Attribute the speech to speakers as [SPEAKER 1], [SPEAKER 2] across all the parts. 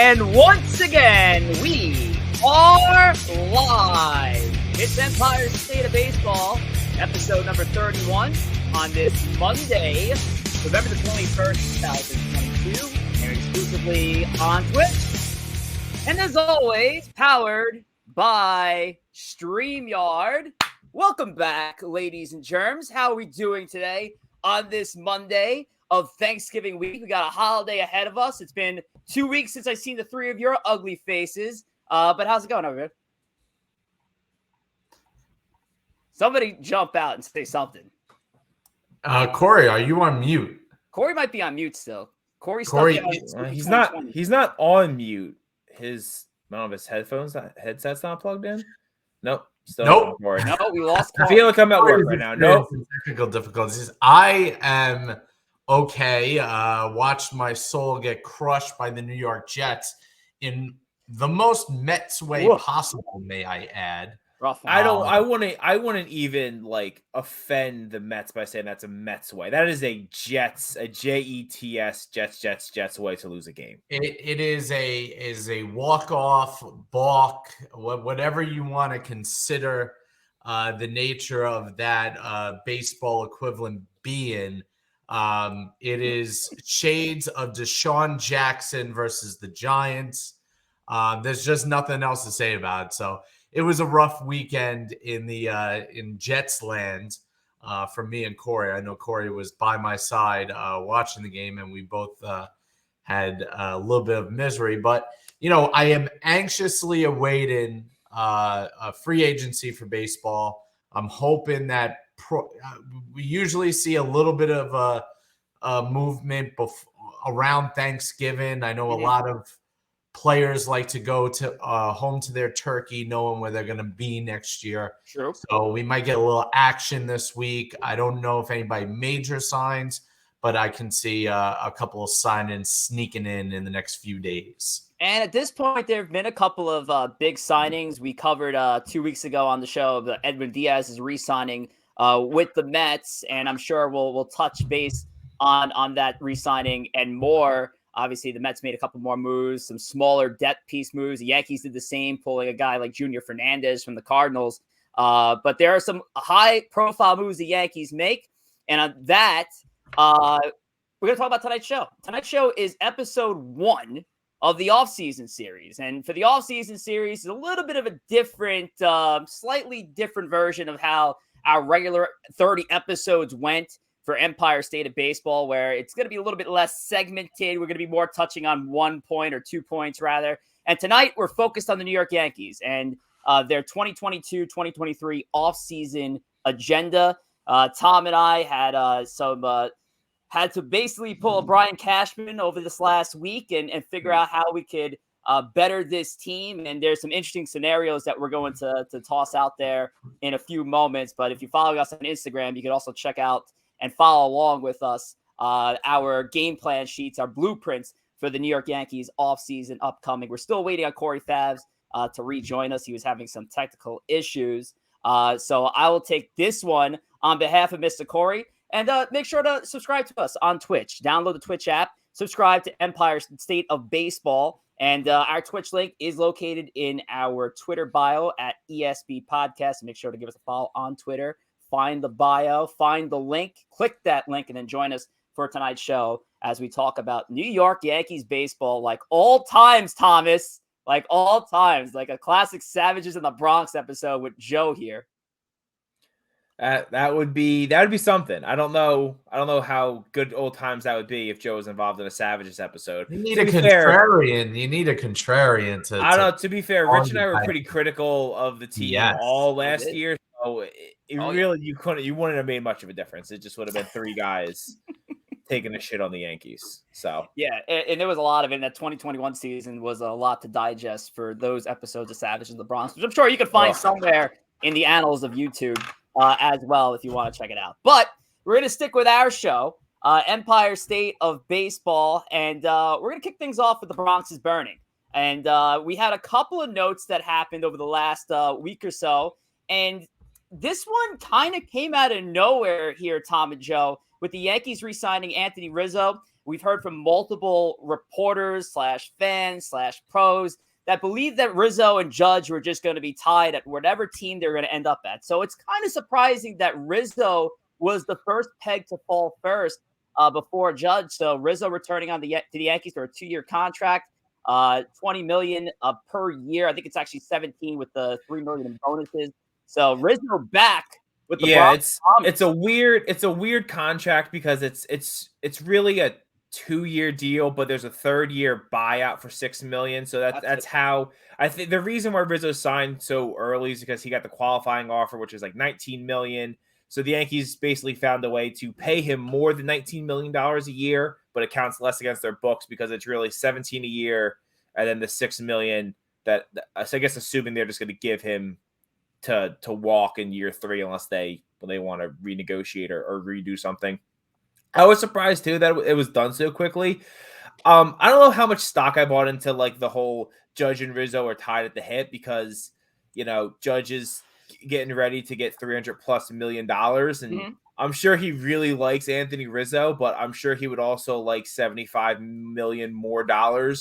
[SPEAKER 1] And once again, we are live. It's Empire State of Baseball, episode number 31 on this Monday, November the 21st, 2022, and exclusively on Twitch. And as always, powered by StreamYard. Welcome back, ladies and germs. How are we doing today on this Monday of Thanksgiving week? We got a holiday ahead of us. It's been 2 weeks since I've seen the three of your ugly faces. But how's it going over here? Somebody jump out and say something.
[SPEAKER 2] Corey, are you on mute?
[SPEAKER 1] Corey might be on mute still. Corey,
[SPEAKER 3] he's not on mute. His headset's not plugged in. Nope.
[SPEAKER 2] Nope.
[SPEAKER 1] No, we lost Corey.
[SPEAKER 3] I feel like I'm at work right now. Nope.
[SPEAKER 2] Technical difficulties. I am okay. Watched my soul get crushed by the New York Jets in the most Mets way possible, may I add.
[SPEAKER 1] Rough.
[SPEAKER 3] I wouldn't even like offend the Mets by saying that's a Mets way. That is a Jets, a Jets, Jets way to lose a game.
[SPEAKER 2] It is a walk-off, balk, whatever you want to consider the nature of that baseball equivalent being. It is shades of Deshaun Jackson versus the Giants. There's just nothing else to say about it. So it was a rough weekend in Jets land for me and Corey. I know Corey was by my side watching the game, and we both had a little bit of misery. But, you know, I am anxiously awaiting a free agency for baseball. I'm hoping that we usually see a little bit of a movement around Thanksgiving. I know a lot of players like to go to home to their turkey, knowing where they're going to be next year.
[SPEAKER 1] True.
[SPEAKER 2] So we might get a little action this week. I don't know if anybody major signs, but I can see a couple of sign-ins sneaking in the next few days.
[SPEAKER 1] And at this point, there have been a couple of big signings. We covered 2 weeks ago on the show that Edwin Diaz is re-signing with the Mets, and I'm sure we'll touch base on that re-signing and more. Obviously, the Mets made a couple more moves, some smaller depth piece moves. The Yankees did the same, pulling a guy like Junior Fernandez from the Cardinals. But there are some high-profile moves the Yankees make. And on that, we're going to talk about tonight's show. Tonight's show is episode 1 of the offseason series. And for the offseason series, it's a little bit of a different, slightly different version of how our regular 30 episodes went for Empire State of Baseball, where it's going to be a little bit less segmented. We're going to be more touching on 1 point or 2 points rather. And tonight we're focused on the New York Yankees and their 2022-2023 offseason agenda. Tom and I had to basically pull a Brian Cashman over this last week and figure out how we could better this team. And there's some interesting scenarios that we're going to toss out there in a few moments. But if you follow us on Instagram, you can also check out and follow along with us, our game plan sheets, our blueprints for the New York Yankees offseason upcoming. We're still waiting on Corey Favs to rejoin us. He was having some technical issues. So I will take this one on behalf of Mr. Corey. And make sure to subscribe to us on Twitch. Download the Twitch app. Subscribe to Empire State of Baseball. And our Twitch link is located in our Twitter bio at ESB Podcast. Make sure to give us a follow on Twitter. Find the bio, find the link, click that link, and then join us for tonight's show as we talk about New York Yankees baseball like all times, Thomas. Like all times. Like a classic Savages in the Bronx episode with Joe here.
[SPEAKER 3] That would be something. I don't know how good old times that would be if Joe was involved in a Savages episode.
[SPEAKER 2] You need a contrarian. You need a contrarian to.
[SPEAKER 3] I don't know. To be fair, Rich and I were pretty critical of the team all last year. So you wouldn't have made much of a difference. It just would have been 3 guys taking a shit on the Yankees. So
[SPEAKER 1] yeah, and there was a lot of it. That 2021 season was a lot to digest for those episodes of Savages in the Bronx, which I'm sure you could find somewhere in the annals of YouTube as well if you want to check it out. But we're going to stick with our show, Empire State of Baseball, and we're going to kick things off with the Bronx is burning. And we had a couple of notes that happened over the last week or so, and this one kind of came out of nowhere here, Tom and Joe, with the Yankees re-signing Anthony Rizzo. we've heard from multiple reporters / fans / pros that believe that Rizzo and Judge were just going to be tied at whatever team they're going to end up at. So it's kind of surprising that Rizzo was the first peg to fall first before Judge. So Rizzo returning to the Yankees for a 2-year contract, $20 million per year. I think it's actually 17 with the $3 million in bonuses. So Rizzo back with the
[SPEAKER 3] Bronx. It's a weird contract because it's really a 2-year deal, but there's a 3rd-year buyout for $6 million. So that's how I think the reason why Rizzo signed so early is because he got the qualifying offer, which is like $19 million. So the Yankees basically found a way to pay him more than $19 million a year, but it counts less against their books because it's really 17 a year, and then the $6 million that so I guess assuming they're just going to give him to walk in year 3 unless they want to renegotiate or redo something. I was surprised too that it was done so quickly. I don't know how much stock I bought into like the whole Judge and Rizzo are tied at the hip because Judge is getting ready to get $300+ million, and I'm sure he really likes Anthony Rizzo, but I'm sure he would also like $75 million more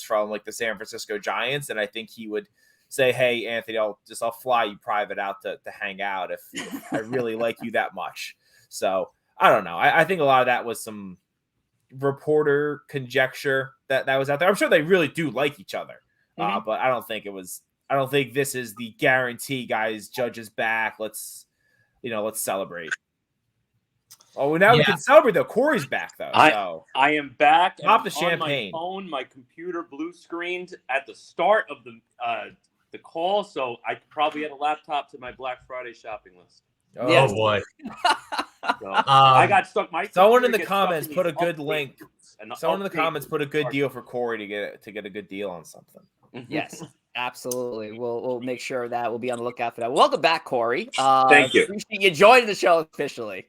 [SPEAKER 3] from like the San Francisco Giants, and I think he would say, "Hey, Anthony, I'll fly you private out to hang out if I really like you that much." So I don't know. I think a lot of that was some reporter conjecture that was out there. I'm sure they really do like each other, but I don't think it was. I don't think this is the guarantee, guys. Judge is back. Let's celebrate. Oh, now we can celebrate though. Corey's back though.
[SPEAKER 4] I am back.
[SPEAKER 3] Pop the champagne.
[SPEAKER 4] On my phone, my computer blue screened at the start of the call, so I probably had a laptop to my Black Friday shopping list.
[SPEAKER 2] Oh yes. Boy!
[SPEAKER 4] So, I got stuck.
[SPEAKER 3] Someone in the comments put a good link. Someone in the comments put a good deal for Corey to get a good deal on something.
[SPEAKER 1] Yes, absolutely. We'll make sure that we'll be on the lookout for that. Welcome back, Corey.
[SPEAKER 4] Thank you.
[SPEAKER 1] Appreciate you joining the show officially.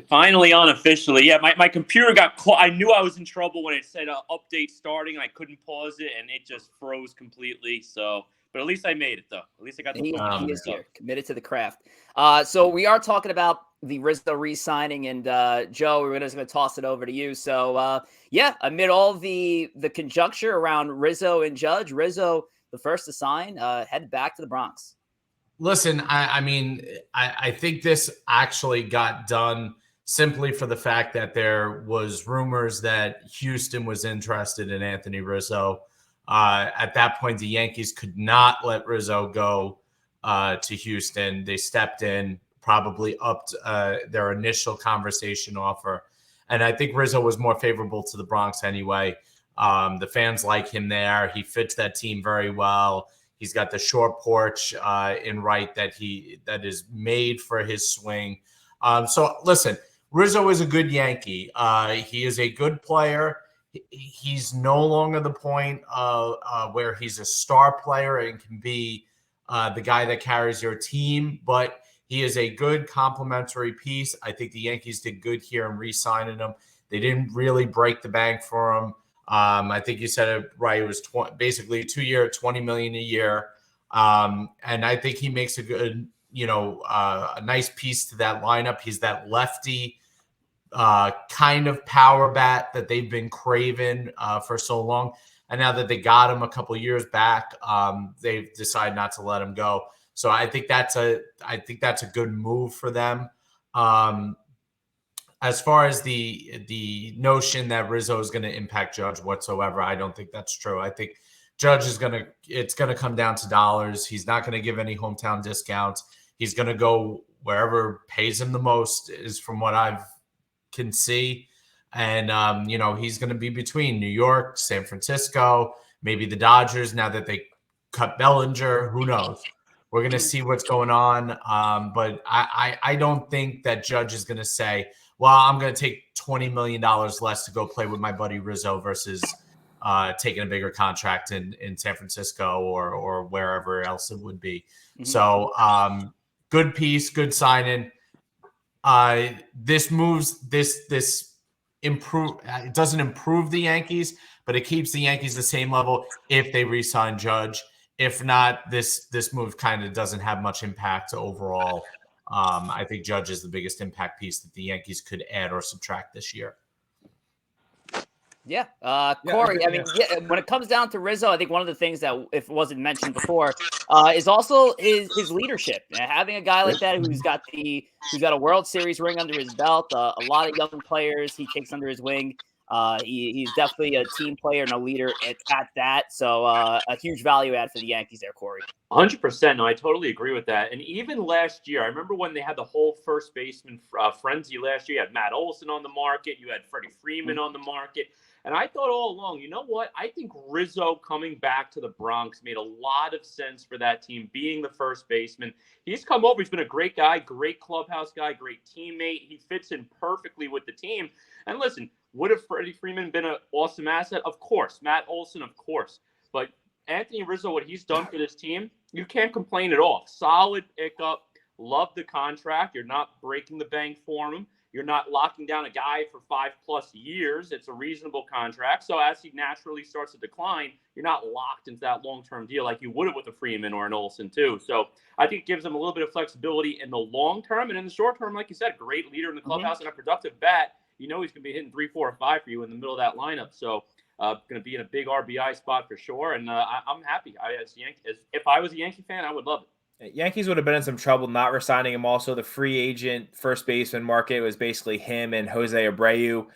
[SPEAKER 4] Finally unofficially. Yeah, my computer got caught. I knew I was in trouble when it said update starting, and I couldn't pause it, and it just froze completely. So, but at least I made it, though. At least I got the
[SPEAKER 1] he is here, committed to the craft. So we are talking about the Rizzo re-signing, and Joe, we're just going to toss it over to you. So, amid all the conjecture around Rizzo and Judge, Rizzo, the first to sign, headed back to the Bronx.
[SPEAKER 2] Listen, I mean, I think this actually got done simply for the fact that there was rumors that Houston was interested in Anthony Rizzo. At that point, the Yankees could not let Rizzo go to Houston. They stepped in, probably upped their initial conversation offer. And I think Rizzo was more favorable to the Bronx anyway. The fans like him there. He fits that team very well. He's got the short porch in right that is made for his swing. So listen, Rizzo is a good Yankee. He is a good player. He's no longer the point where he's a star player and can be the guy that carries your team, but he is a good complementary piece. I think the Yankees did good here in re-signing him. They didn't really break the bank for him. I think you said it right. It was basically a 2-year, $20 million a year. And I think he makes a good, a nice piece to that lineup. He's that lefty kind of power bat that they've been craving for so long. And now that they got him a couple of years back, they've decided not to let him go. So I think that's a good move for them. As far as the notion that Rizzo is going to impact Judge whatsoever, I don't think that's true. I think Judge it's going to come down to dollars. He's not going to give any hometown discounts. He's going to go wherever pays him the most, is from what I can see. And, he's going to be between New York, San Francisco, maybe the Dodgers. Now that they cut Bellinger, who knows? We're going to see what's going on. But I don't think that Judge is going to say, well, I'm going to take $20 million less to go play with my buddy Rizzo versus taking a bigger contract in San Francisco or wherever else it would be. Mm-hmm. So good piece, good signing. This it doesn't improve the Yankees, but it keeps the Yankees the same level if they re-sign Judge. If not, this move kind of doesn't have much impact overall. I think Judge is the biggest impact piece that the Yankees could add or subtract this year.
[SPEAKER 1] Yeah. Corey, I mean, when it comes down to Rizzo, I think one of the things that, if it wasn't mentioned before, is also his leadership. Having a guy like that who's got a World Series ring under his belt, a lot of young players he takes under his wing. He's definitely a team player and a leader at that. So a huge value add for the Yankees there, Corey.
[SPEAKER 4] 100%. No, I totally agree with that. And even last year, I remember when they had the whole first baseman frenzy last year. You had Matt Olson on the market. You had Freddie Freeman on the market. And I thought all along, you know what? I think Rizzo coming back to the Bronx made a lot of sense for that team, being the first baseman. He's come over. He's been a great guy, great clubhouse guy, great teammate. He fits in perfectly with the team. And listen, would have Freddie Freeman been an awesome asset? Of course. Matt Olson, of course. But Anthony Rizzo, what he's done for this team, you can't complain at all. Solid pickup. Love the contract. You're not breaking the bank for him. You're not locking down a guy for 5+ years. It's a reasonable contract. So as he naturally starts to decline, you're not locked into that long-term deal like you would have with a Freeman or an Olsen too. So I think it gives him a little bit of flexibility in the long term. And in the short term, like you said, great leader in the clubhouse and a productive bat. You know he's going to be hitting 3, 4, or 5 for you in the middle of that lineup. So going to be in a big RBI spot for sure. And I'm happy. If I was a Yankee fan, I would love it.
[SPEAKER 3] Yankees would have been in some trouble not resigning him. Also, the free agent first baseman market was basically him and Jose Abreu,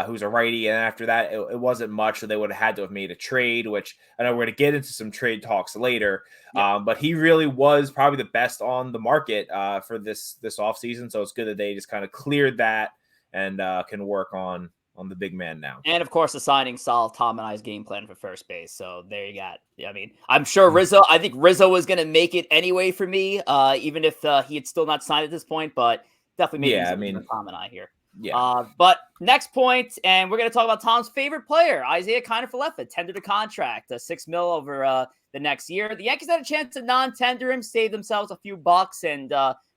[SPEAKER 3] who's a righty. And after that, it wasn't much. So they would have had to have made a trade, which I know we're going to get into some trade talks later. But he really was probably the best on the market for this offseason. So it's good that they just kind of cleared that and can work on the big man now.
[SPEAKER 1] And of course, assigning Sal Tom and I's game plan for first base. So there you got. I mean, I'm sure I think Rizzo was going to make it anyway for me, even if he had still not signed at this point, but definitely maybe Tom and I here.
[SPEAKER 3] Yeah.
[SPEAKER 1] But next point, and we're going to talk about Tom's favorite player, Isaiah Kiner-Falefa, tendered a contract, $6 million over the next year. The Yankees had a chance to non-tender him, save themselves a few bucks, and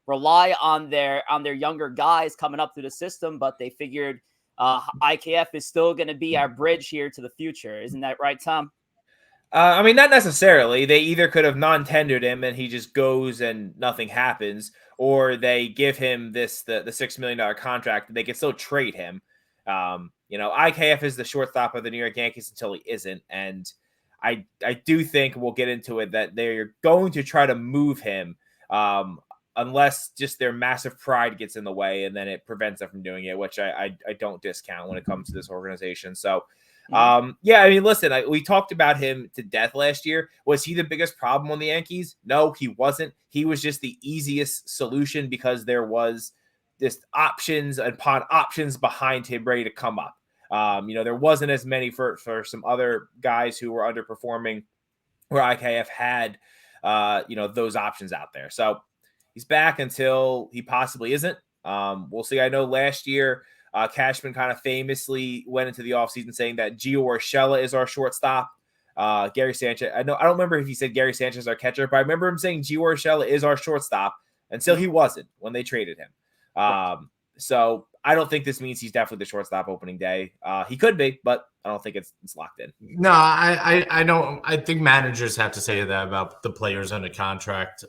[SPEAKER 1] rely on their younger guys coming up through the system, but they figured IKF is still going to be our bridge here to the future. Isn't that right, Tom?
[SPEAKER 3] I mean, not necessarily. They either could have non-tendered him and he just goes and nothing happens, or they give him the $6 million contract. They can still trade him. IKF is the shortstop of the New York Yankees until he isn't. And I do think we'll get into it that they're going to try to move him unless just their massive pride gets in the way and then it prevents them from doing it, which I don't discount when it comes to this organization. So, I mean, listen, we talked about him to death last year. Was he the biggest problem on the Yankees? No, he wasn't. He was just the easiest solution because there was this options upon options behind him ready to come up. There wasn't as many for some other guys who were underperforming where IKF had, those options out there. So, he's back until he possibly isn't. We'll see. I know last year, Cashman kind of famously went into the offseason saying that Gio Urshela is our shortstop. Gary Sanchez. I don't remember if he said Gary Sanchez our catcher, but I remember him saying Gio Urshela is our shortstop until he wasn't when they traded him. So I don't think this means he's definitely the shortstop opening day. He could be, but I don't think it's locked in.
[SPEAKER 2] No, I don't. I think managers have to say that about the players under contract.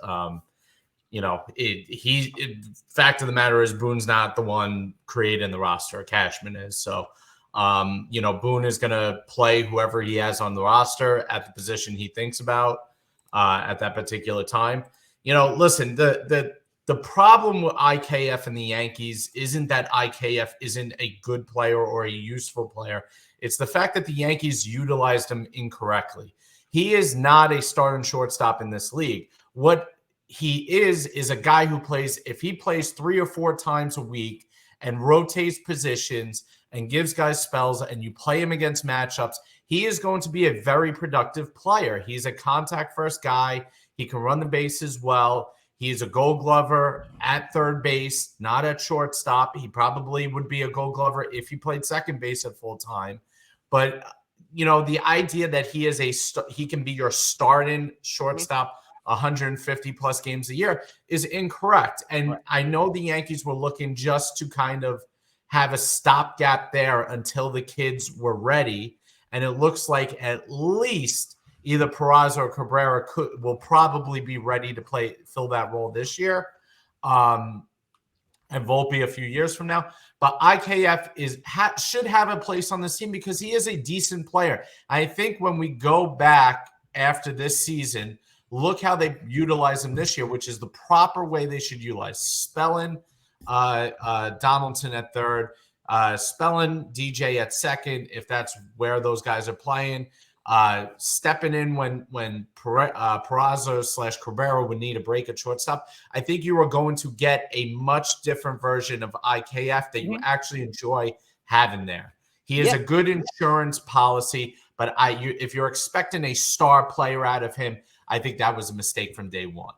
[SPEAKER 2] Fact of the matter is Boone's not the one creating the roster. Cashman is. So, Boone is going to play whoever he has on the roster at the position he thinks about at that particular time. Listen, the problem with IKF and the Yankees isn't that IKF isn't a good player or a useful player. It's the fact that the Yankees utilized him incorrectly. He is not a starting shortstop in this league. What he is a guy who plays, if he plays 3 or 4 times a week and rotates positions and gives guys spells and you play him against matchups, he is going to be a very productive player. He's a contact first guy. He can run the bases well. He's a Gold Glover at third base, not at shortstop. He probably would be a Gold Glover if he played second base at full time. But, the idea that he can be your starting shortstop 150 plus games a year is incorrect. And I know the Yankees were looking just to kind of have a stopgap there until the kids were ready. And it looks like at least either Peraza or Cabrera will probably be ready to fill that role this year. and Volpe a few years from now. But IKF should have a place on this team because he is a decent player. I think when we go back after this season, look how they utilize him this year, which is the proper way they should utilize Spellin, Donaldson at third, Spellin, DJ at second, if that's where those guys are playing. Stepping in when Peraza / Cabrera would need a break at shortstop. I think you are going to get a much different version of IKF that you actually enjoy having there. He is a good insurance policy, but if you're expecting a star player out of him, I think that was a mistake from day one.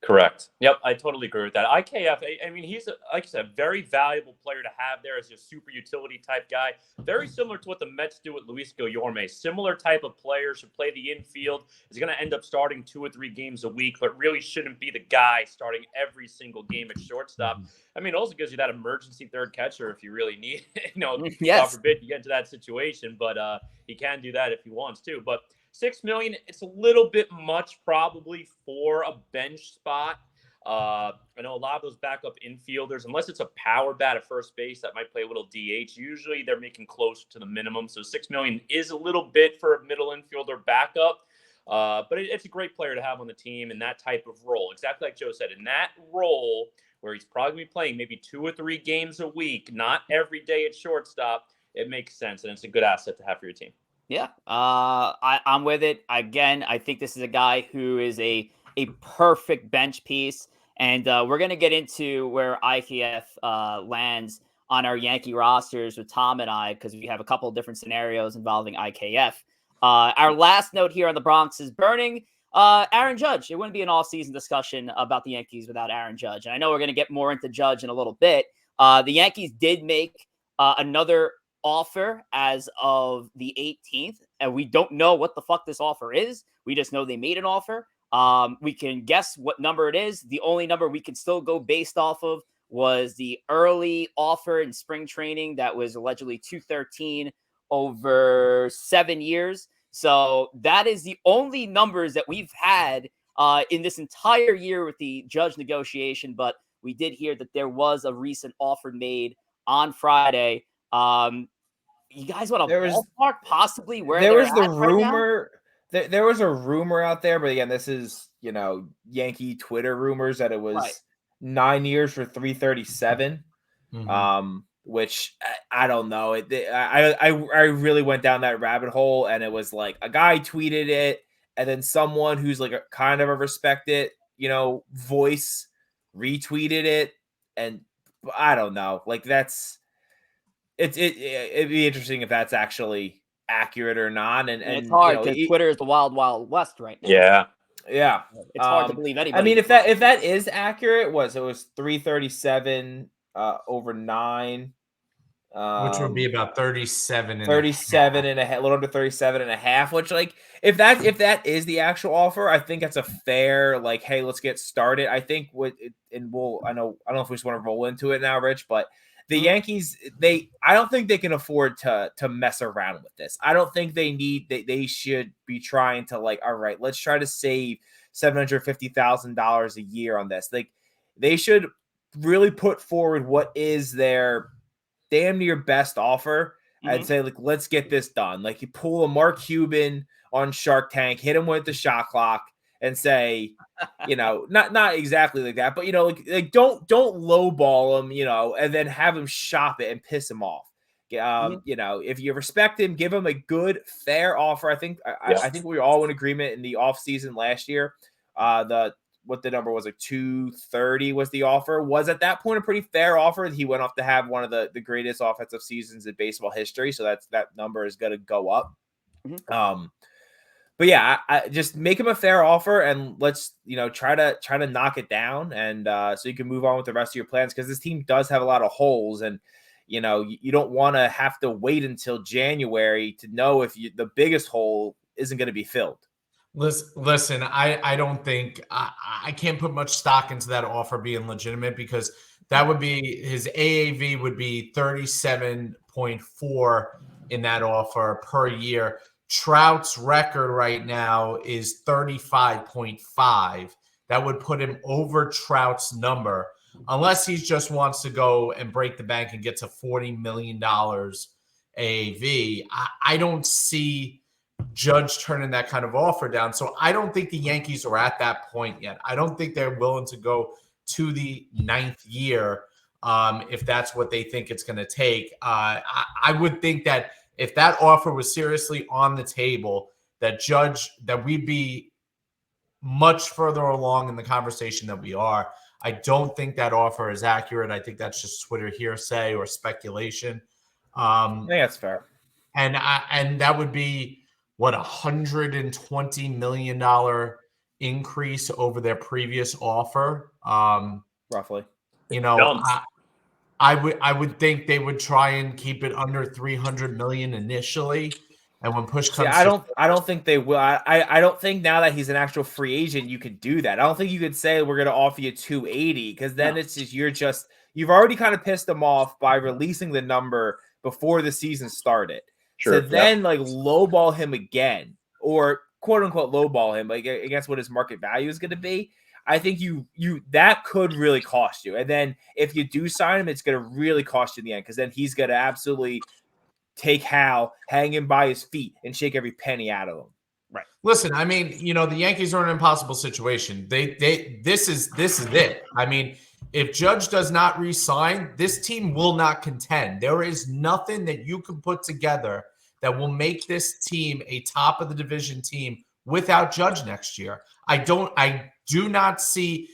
[SPEAKER 4] Correct. Yep, I totally agree with that. IKF, I mean, he's, like I said, a very valuable player to have there as a super utility type guy. Very similar to what the Mets do with Luis Guillorme. Similar type of players who play the infield. Is going to end up starting 2 or 3 games a week, but really shouldn't be the guy starting every single game at shortstop. I mean, it also gives you that emergency third catcher if you really need, God forbid you get into that situation, but he can do that if he wants to. But $6 million, it's a little bit much probably for a bench spot. I know a lot of those backup infielders, unless it's a power bat at first base that might play a little DH, usually they're making close to the minimum. So $6 million is a little bit for a middle infielder backup. But it's a great player to have on the team in that type of role. Exactly like Joe said, in that role where he's probably going to be playing maybe 2 or 3 games a week, not every day at shortstop, it makes sense. And it's a good asset to have for your team.
[SPEAKER 1] Yeah, I'm with it. Again, I think this is a guy who is a perfect bench piece. And we're going to get into where IKF lands on our Yankee rosters with Tom and I, because we have a couple of different scenarios involving IKF. Our last note here on the Bronx is burning. Aaron Judge. It wouldn't be an all-season discussion about the Yankees without Aaron Judge. And I know we're going to get more into Judge in a little bit. The Yankees did make another offer as of the 18th, and we don't know what the fuck this offer is. We just know they made an offer. We can guess what number it is. The only number we can still go based off of was the early offer in spring training that was allegedly $213 over 7 years. So that is the only numbers that we've had in this entire year with the Judge negotiation. But we did hear that there was a recent offer made on Friday. You guys want to ballpark possibly where
[SPEAKER 3] there was the
[SPEAKER 1] right
[SPEAKER 3] rumor? There was a rumor out there, but again, this is Yankee Twitter rumors that it was 9 years for $337. Which I don't know. I really went down that rabbit hole, and it was like a guy tweeted it, and then someone who's like a kind of a respected voice retweeted it, and I don't know. Like it'd be interesting if that's actually accurate or not. And
[SPEAKER 1] it's hard because Twitter is the wild, wild west right now.
[SPEAKER 3] Yeah.
[SPEAKER 1] It's hard to believe anybody.
[SPEAKER 3] I mean, if that is accurate, it was $337 over 9,
[SPEAKER 2] which would be about 37 and
[SPEAKER 3] a half, a little under 37 and a half. Which, like, if that is the actual offer, I think that's a fair, like, hey, let's get started. I think I don't know if we just want to roll into it now, Rich, but the Yankees, I don't think they can afford to mess around with this. I don't think they should be trying to, like, all right, let's try to save $750,000 a year on this. Like, they should really put forward what is their damn near best offer and say, like, let's get this done. Like, you pull a Mark Cuban on Shark Tank, hit him with the shot clock, and say, not exactly like that, but like don't lowball him, and then have him shop it and piss him off. If you respect him, give him a good, fair offer. I think we were all in agreement in the offseason last year. What the number was, like 230 was the offer. Was at that point a pretty fair offer. He went off to have one of the greatest offensive seasons in baseball history, so that number is going to go up. But yeah, I just make him a fair offer, and let's try to knock it down, and so you can move on with the rest of your plans, because this team does have a lot of holes, and you don't want to have to wait until January to know if the biggest hole isn't going to be filled.
[SPEAKER 2] Listen, I don't think I can't put much stock into that offer being legitimate, because that would be his AAV would be 37.4 in that offer per year. Trout's record right now is 35.5. That would put him over Trout's number. unless he just wants to go and break the bank and get to $40 million AAV, I don't see Judge turning that kind of offer down. So I don't think the Yankees are at that point yet. I don't think they're willing to go to the 9th year if that's what they think it's going to take. I would think that if that offer was seriously on the table, that we'd be much further along in the conversation that we are. I don't think that offer is accurate. I think that's just Twitter hearsay or speculation.
[SPEAKER 3] I think that's fair.
[SPEAKER 2] And that would be what, $120 million increase over their previous offer.
[SPEAKER 3] Roughly.
[SPEAKER 2] You know, I would think they would try and keep it under 300 million initially. And when push comes,
[SPEAKER 3] I don't think they will. I don't think now that he's an actual free agent, you could do that. I don't think you could say we're going to offer you 280 because then it's just you've already kind of pissed them off by releasing the number before the season started. Sure. So then like lowball him again, or quote unquote lowball him, like against what his market value is going to be. I think you that could really cost you. And then if you do sign him, it's going to really cost you in the end because then he's going to absolutely take Hal, hang him by his feet, and shake every penny out of him.
[SPEAKER 2] Right. Listen, I mean, you know, the Yankees are in an impossible situation. This is it. I mean, if Judge does not re-sign, this team will not contend. There is nothing that you can put together that will make this team a top of the division team without Judge next year. I do not see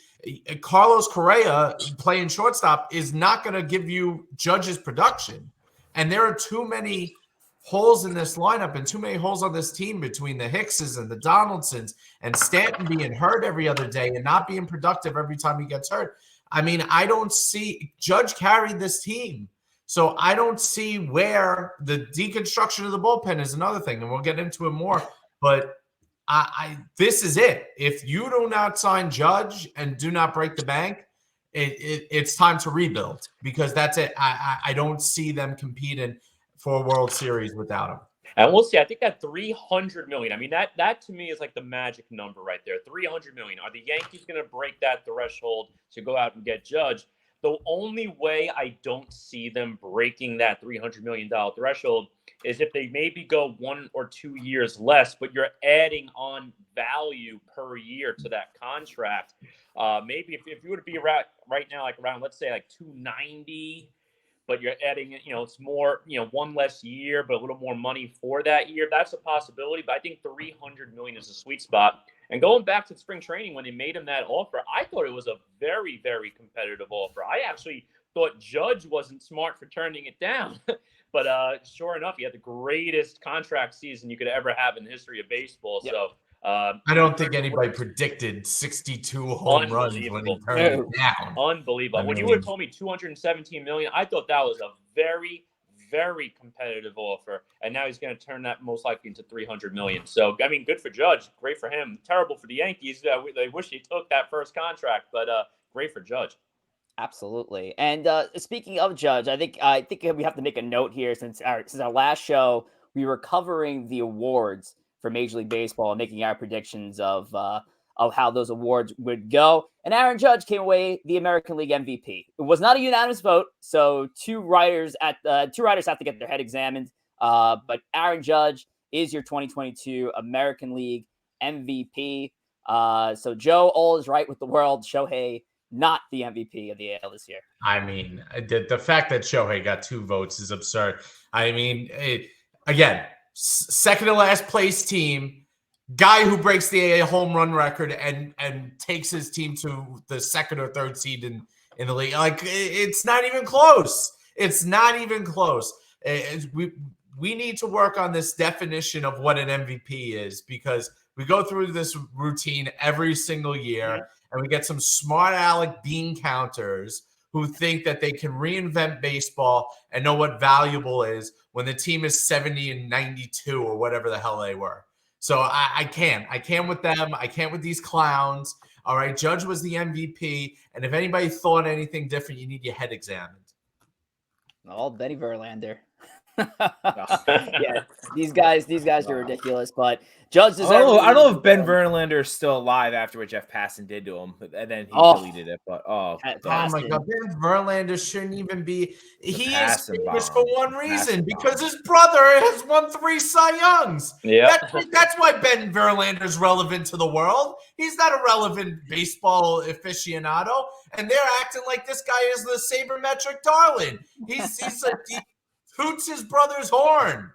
[SPEAKER 2] Carlos Correa playing shortstop is not going to give you Judge's production. And there are too many holes in this lineup and too many holes on this team between the Hickses and the Donaldsons and Stanton being hurt every other day and not being productive every time he gets hurt. I mean, I don't see Judge carried this team. So I don't see where the deconstruction of the bullpen is another thing, and we'll get into it more. But this is it. If you do not sign Judge and do not break the bank, it's time to rebuild because that's it. I don't see them competing for a World Series without him.
[SPEAKER 4] And we'll see. I think that $300 million. I mean, that to me is like the magic number right there. $300 million. Are the Yankees going to break that threshold to go out and get Judge? The only way I don't see them breaking that $300 million threshold is if they maybe go 1 or 2 years less, but you're adding on value per year to that contract. Maybe if you were to be around right now, like around, let's say like 290, but you're adding, it's more, one less year, but a little more money for that year. That's a possibility. But I think $300 million is a sweet spot. And going back to spring training, when they made him that offer, I thought it was a very, very competitive offer. I actually thought Judge wasn't smart for turning it down. But sure enough, he had the greatest contract season you could ever have in the history of baseball. Yep. So
[SPEAKER 2] I don't think anybody predicted 62 home runs when he turned it down.
[SPEAKER 4] Unbelievable. When you would have told me $217 million, I thought that was a very, very competitive offer. And now he's going to turn that most likely into $300 million. So, I mean, good for Judge. Great for him. Terrible for the Yankees. They wish he took that first contract, but great for Judge.
[SPEAKER 1] Absolutely. And speaking of Judge, I think we have to make a note here since our last show, we were covering the awards for Major League Baseball and making our predictions of how those awards would go. And Aaron Judge came away the American League MVP. It was not a unanimous vote, so two writers have to get their head examined. But Aaron Judge is your 2022 American League MVP. So Joe all is right with the world. Shohei, not the MVP of the AL this year.
[SPEAKER 2] I mean, the fact that Shohei got 2 votes is absurd. I mean, again, second to last place team, guy who breaks the home run record and takes his team to the 2nd or 3rd seed in the league. Like, it's not even close. It's not even close. We need to work on this definition of what an MVP is because we go through this routine every single year and we get some smart aleck bean counters who think that they can reinvent baseball and know what valuable is when the team is 70 and 92 or whatever the hell they were. So I can't with them. I can't with these clowns. All right. Judge was the MVP. And if anybody thought anything different, you need your head examined.
[SPEAKER 1] Oh, Benny Verlander. Yeah, these guys are ridiculous. But Judge deserves.
[SPEAKER 3] I don't know if Ben Verlander is still alive after what Jeff Passan did to him, and then he deleted it. But
[SPEAKER 2] oh my God, Ben Verlander shouldn't even be. He is famous for one reason, because his brother has won 3 Cy Youngs.
[SPEAKER 4] Yeah,
[SPEAKER 2] that's why Ben Verlander is relevant to the world. He's not a relevant baseball aficionado, and they're acting like this guy is the sabermetric darling. He hoots his brother's horn.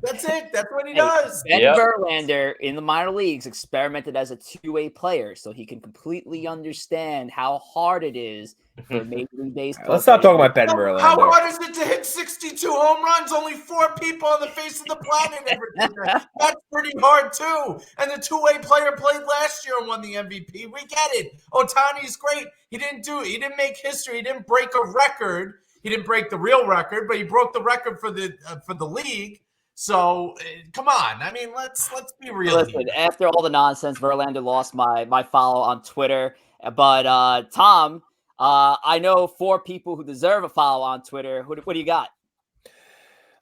[SPEAKER 2] That's it. That's what he does.
[SPEAKER 1] Ben Verlander in the minor leagues experimented as a two-way player, so he can completely understand how hard it is for Major League Baseball.
[SPEAKER 3] Let's stop talking about Ben Verlander.
[SPEAKER 2] How hard is it to hit 62 home runs? Only 4 people on the face of the planet ever did that. That's pretty hard too. And the two-way player played last year and won the MVP. We get it. Ohtani's great. He didn't make history. He didn't break a record. He didn't break the real record, but he broke the record for the league. So come on. I mean, let's be real.
[SPEAKER 1] Listen, after all the nonsense, Verlander lost my follow on Twitter. But Tom, I know 4 people who deserve a follow on Twitter. What do you got?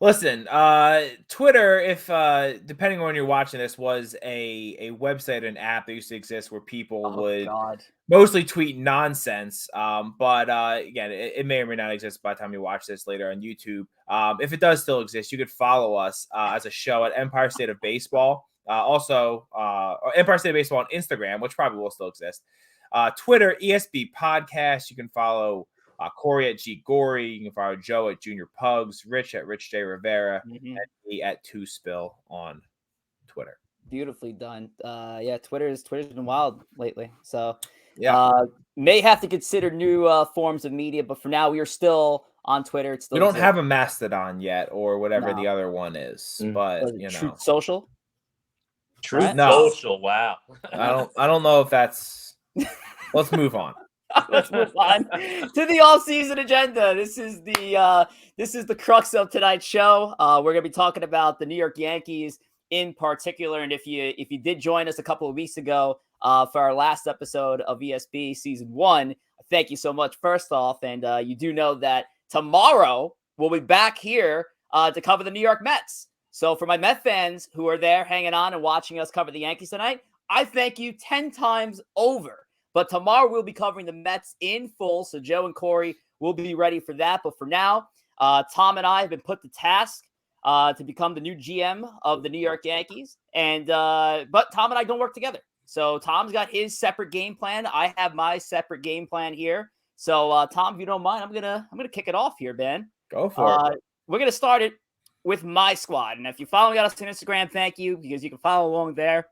[SPEAKER 3] Listen, Twitter, if depending on when you're watching this, was a website, an app that used to exist where people would mostly tweet nonsense. But again, it may or may not exist by the time you watch this later on YouTube. If it does still exist, you could follow us as a show at Empire State of Baseball. Also, Empire State of Baseball on Instagram, which probably will still exist. Twitter, ESB Podcast. You can follow Corey at G Gory. You can follow Joe at Junior Pugs, Rich at Rich J Rivera, and me at 2Spill on Twitter.
[SPEAKER 1] Beautifully done. Twitter's been wild lately. So
[SPEAKER 3] yeah,
[SPEAKER 1] may have to consider new forms of media, but for now we are still on Twitter. It's still
[SPEAKER 3] we don't have a Mastodon yet, or whatever the other one is. But you know,
[SPEAKER 1] Truth Social.
[SPEAKER 4] Truth Social. Wow.
[SPEAKER 3] I don't know if that's. Let's move on.
[SPEAKER 1] Let's move on to the all-season agenda. This is the crux of tonight's show. We're gonna be talking about the New York Yankees in particular. And if you did join us a couple of weeks ago for our last episode of ESB Season 1, thank you so much first off. And you do know that tomorrow we'll be back here to cover the New York Mets. So for my Met fans who are there hanging on and watching us cover the Yankees tonight, I thank you 10 times over. But tomorrow we'll be covering the Mets in full, so Joe and Corey will be ready for that. But for now, Tom and I have been put to task to become the new GM of the New York Yankees. And but Tom and I don't work together. So Tom's got his separate game plan. I have my separate game plan here. So Tom, if you don't mind, I'm gonna kick it off here, Ben.
[SPEAKER 3] Go for it.
[SPEAKER 1] We're gonna start it with my squad. And if you follow us on Instagram, thank you, because you can follow along there.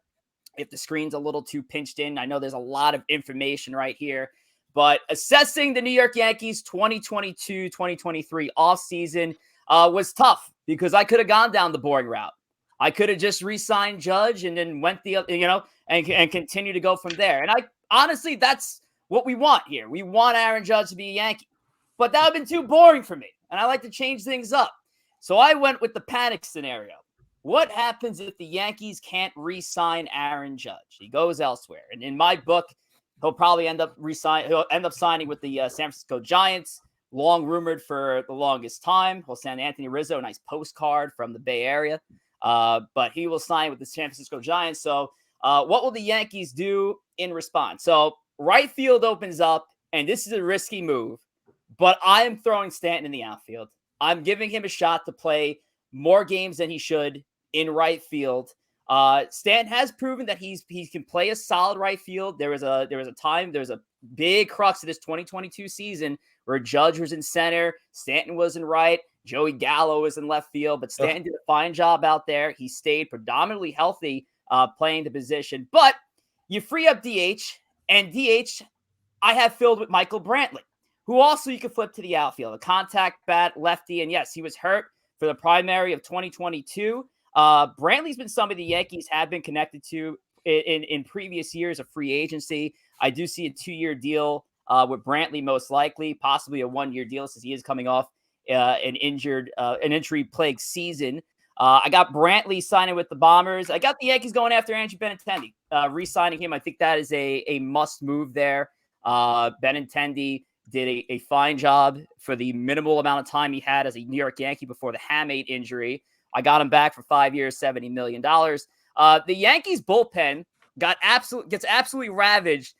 [SPEAKER 1] If the screen's a little too pinched in, I know there's a lot of information right here, but assessing the New York Yankees 2022-2023 offseason was tough because I could have gone down the boring route. I could have just re-signed Judge and then went and continue to go from there. And honestly, that's what we want here. We want Aaron Judge to be a Yankee, but that would have been too boring for me. And I like to change things up. So I went with the panic scenario. What happens if the Yankees can't re-sign Aaron Judge? He goes elsewhere. And in my book, he'll probably end up signing with the San Francisco Giants, long rumored for the longest time. He'll send Anthony Rizzo a nice postcard from the Bay Area. But he will sign with the San Francisco Giants. So what will the Yankees do in response? So right field opens up, and this is a risky move, but I am throwing Stanton in the outfield. I'm giving him a shot to play more games than he should in right field. Stanton has proven that he can play a solid right field. There was a big crux of this 2022 season where Judge was in center, Stanton was in right, Joey Gallo was in left field, but Stanton did a fine job out there. He stayed predominantly healthy playing the position. But you free up DH, and DH I have filled with Michael Brantley, who also you can flip to the outfield, a contact bat lefty. And yes, he was hurt for the primary of 2022. Brantley's been somebody the Yankees have been connected to in previous years of free agency. I do see a 2-year deal with Brantley, most likely, possibly a 1-year deal since he is coming off an injury-plagued season. I got Brantley signing with the Bombers. I got the Yankees going after Andrew Benintendi, re-signing him. I think that is a must move there. Benintendi did a fine job for the minimal amount of time he had as a New York Yankee before the hamate injury. I got him back for 5 years, $70 million. The Yankees bullpen gets absolutely ravaged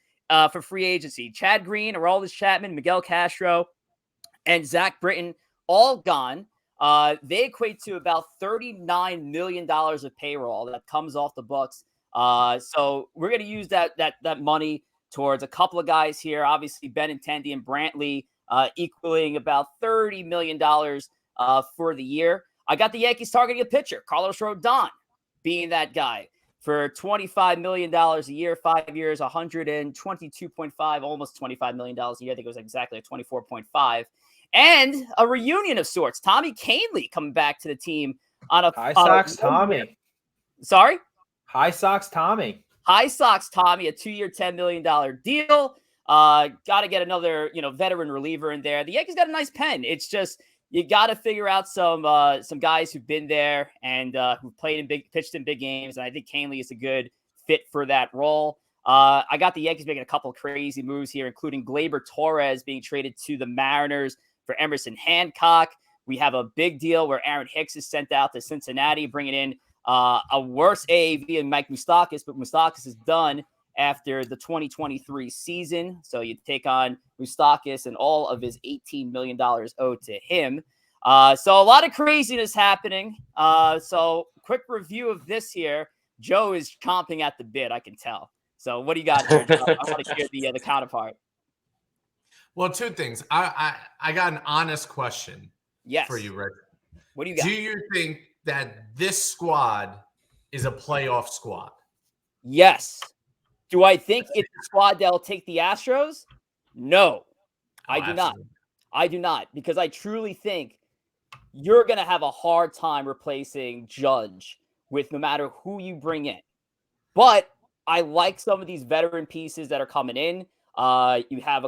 [SPEAKER 1] for free agency. Chad Green, Aroldis Chapman, Miguel Castro, and Zach Britton all gone. They equate to about $39 million of payroll that comes off the books. So we're going to use that money towards a couple of guys here. Obviously, Benintendi and Brantley equaling about $30 million for the year. I got the Yankees targeting a pitcher, Carlos Rodon, being that guy for $25 million a year, 5 years, $122.5, almost $25 million a year. I think it was exactly 24.5. And a reunion of sorts. Tommy Kahnle coming back to the team on a
[SPEAKER 3] High Sox Tommy.
[SPEAKER 1] Sorry?
[SPEAKER 3] High Sox Tommy.
[SPEAKER 1] High Sox Tommy, a 2-year, $10 million deal. Got to get another, veteran reliever in there. The Yankees got a nice pen. It's just you got to figure out some guys who've been there and who've pitched in big games. And I think Kahnle is a good fit for that role. I got the Yankees making a couple of crazy moves here, including Gleyber Torres being traded to the Mariners for Emerson Hancock. We have a big deal where Aaron Hicks is sent out to Cincinnati, bringing in a worse AAV in Mike Moustakas, but Moustakas is done after the 2023 season. So you take on Moustakas and all of his $18 million owed to him. So a lot of craziness happening. So quick review of this here. Joe is chomping at the bit, I can tell. So what do you got here, Joe? I want to hear the counterpart.
[SPEAKER 2] Well, two things. I got an honest question for you, Rick.
[SPEAKER 1] What do you got?
[SPEAKER 2] Do you think that this squad is a playoff squad?
[SPEAKER 1] Yes. Do I think it's a squad that'll take the Astros? No, I do not. I do not, because I truly think you're going to have a hard time replacing Judge with no matter who you bring in. But I like some of these veteran pieces that are coming in. You have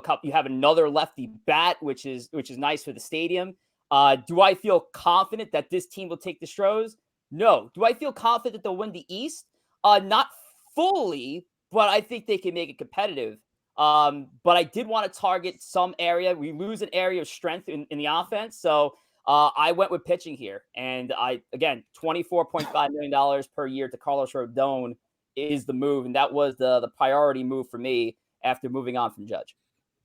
[SPEAKER 1] another lefty bat, which is nice for the stadium. Do I feel confident that this team will take the Stros? No. Do I feel confident that they'll win the East? Not fully, but I think they can make it competitive. But I did want to target some area. We lose an area of strength in the offense. So I went with pitching here. And $24.5 million per year to Carlos Rodon is the move. And that was the priority move for me after moving on from Judge.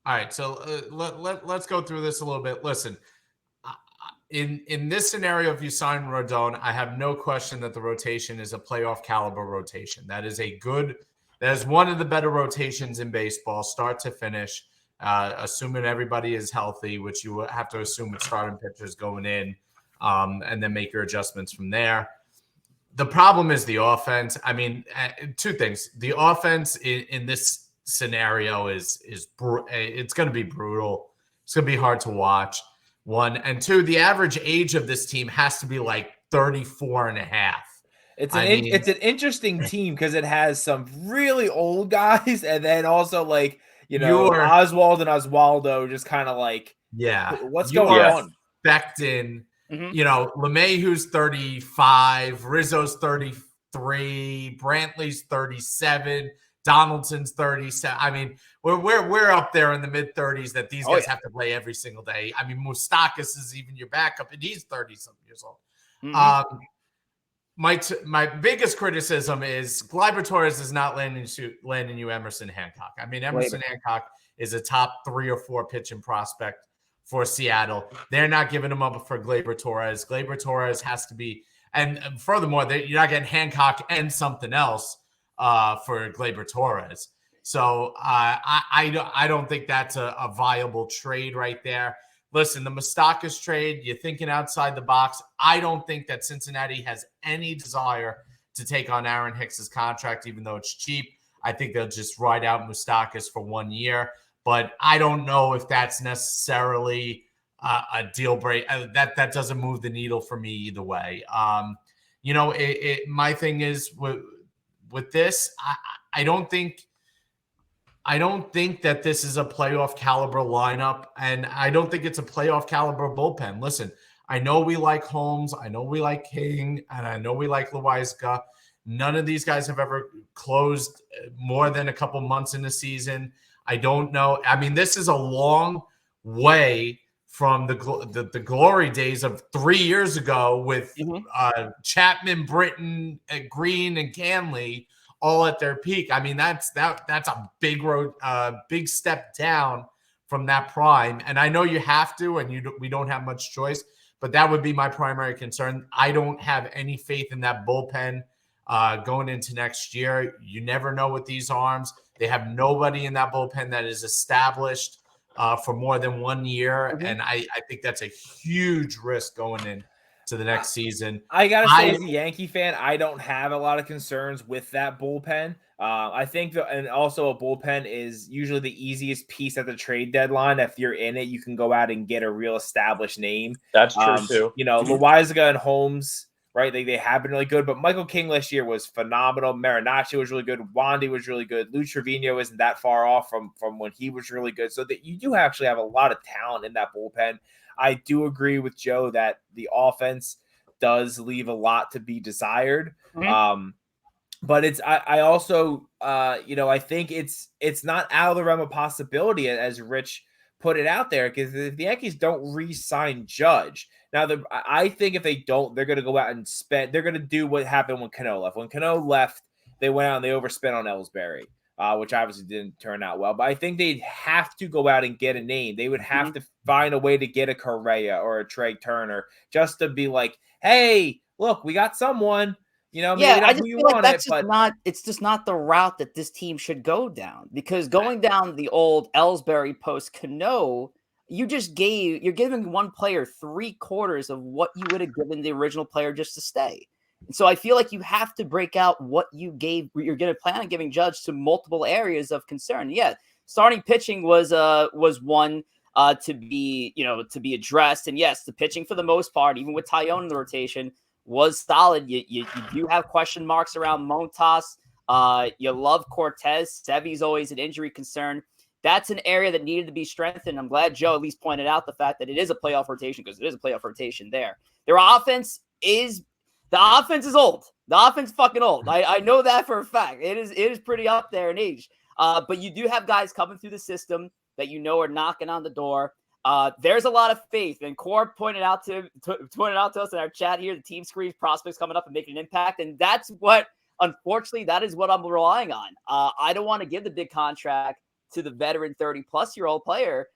[SPEAKER 2] All right. So let's go through this a little bit. Listen, in this scenario, if you sign Rodon, I have no question that the rotation is a playoff caliber rotation. That is one of the better rotations in baseball, start to finish, assuming everybody is healthy, which you have to assume with starting pitchers going in, and then make your adjustments from there. The problem is the offense. I mean, two things. The offense in this scenario is it's going to be brutal. It's going to be hard to watch. One, and two, the average age of this team has to be like 34 and a half.
[SPEAKER 3] It's an interesting team because it has some really old guys, and then also Oswald and Oswaldo just kind of what's going on?
[SPEAKER 2] Becton, LeMay, who's 35, Rizzo's 33, Brantley's 37, Donaldson's 37. I mean, we're up there in the mid-30s that these guys have to play every single day. I mean, Moustakas is even your backup, and he's 30-something years old. Mm-hmm. My biggest criticism is Gleyber Torres is not landing you Emerson Hancock. I mean, Emerson Hancock is a top 3 or 4 pitching prospect for Seattle. They're not giving him up for Gleyber Torres. Gleyber Torres has to be, and furthermore, you're not getting Hancock and something else for Gleyber Torres. So I don't think that's a viable trade right there. Listen, the Moustakas trade, you're thinking outside the box. I don't think that Cincinnati has any desire to take on Aaron Hicks's contract, even though it's cheap. I think they'll just ride out Moustakas for 1 year. But I don't know if that's necessarily a deal break. That doesn't move the needle for me either way. My thing is with this, I don't think that this is a playoff caliber lineup, and I don't think it's a playoff caliber bullpen. Listen, I know we like Holmes, I know we like King, and I know we like Loaiska. None of these guys have ever closed more than a couple months in the season. I don't know. I mean, this is a long way from the glory days of 3 years ago with Chapman, Britton, Green, and Canley all at their peak. I mean, that's a big step down from that prime. And I know you have to, and we don't have much choice, but that would be my primary concern. I don't have any faith in that bullpen going into next year. You never know with these arms. They have nobody in that bullpen that is established for more than 1 year. And I think that's a huge risk going in to the next season.
[SPEAKER 3] I got to say, as a Yankee fan, I don't have a lot of concerns with that bullpen. I think and also a bullpen is usually the easiest piece at the trade deadline. If you're in it, you can go out and get a real established name.
[SPEAKER 4] That's true too.
[SPEAKER 3] Loaizaga and Holmes, right? They have been really good, but Michael King last year was phenomenal. Marinaccio was really good. Wandy was really good. Lou Trevino isn't that far off from when he was really good. So that you do actually have a lot of talent in that bullpen. I do agree with Joe that the offense does leave a lot to be desired. But I also I think it's not out of the realm of possibility, as Rich put it out there, because if the Yankees don't re-sign Judge, now I think if they don't, they're going to go out and spend. They're going to do what happened when Cano left. When Cano left, they went out and they overspent on Ellsbury, which obviously didn't turn out well. But I think they'd have to go out and get a name. They would have to find a way to get a Correa or a Trey Turner just to be like, hey, look, we got someone.
[SPEAKER 1] I just feel like it's just not the route that this team should go down, because going down the old Ellsbury post Cano, you're giving one player 3/4 of what you would have given the original player just to stay. And so I feel like you have to break out what you're going to plan on giving Judge to multiple areas of concern. Yeah, starting pitching was one to be addressed, and yes, the pitching for the most part, even with Tyone in the rotation, was solid. You do have question marks around Montas. You love Cortez. Sevy's always an injury concern. That's an area that needed to be strengthened. I'm glad Joe at least pointed out the fact that it is a playoff rotation, because it is a playoff rotation there. The offense is old. The offense is fucking old. I know that for a fact. It is pretty up there in age. But you do have guys coming through the system that are knocking on the door. There's a lot of faith, and Core pointed out to us in our chat here, the team screens prospects coming up and making an impact, and that's what, unfortunately, that is what I'm relying on. I don't want to give the big contract to the veteran 30-plus-year-old player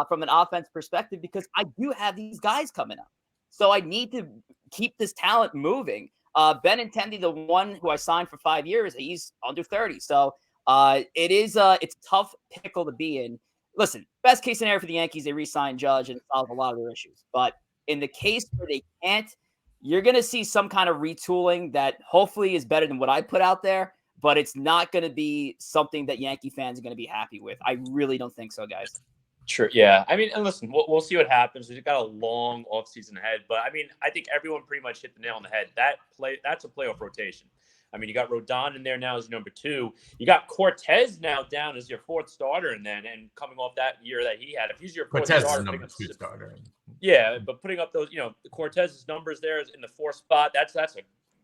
[SPEAKER 1] from an offense perspective, because I do have these guys coming up, so I need to keep this talent moving. Benintendi, the one who I signed for 5 years, he's under 30, so it's a tough pickle to be in. Listen, best case scenario for the Yankees, they re-sign Judge and solve a lot of their issues. But in the case where they can't, you're going to see some kind of retooling that hopefully is better than what I put out there, but it's not going to be something that Yankee fans are going to be happy with. I really don't think so, guys.
[SPEAKER 4] Sure. Yeah. I mean, and listen, we'll see what happens. We've got a long offseason ahead, but I mean, I think everyone pretty much hit the nail on the head. That's a playoff rotation. I mean, you got Rodon in there now as number 2. You got Cortez now down as your 4th starter, and coming off that year that he had, if he's your 4th
[SPEAKER 2] Cortez
[SPEAKER 4] starter,
[SPEAKER 2] is number 2 starter.
[SPEAKER 4] Yeah, but putting up those, Cortez's numbers there is in the 4th spot. That's a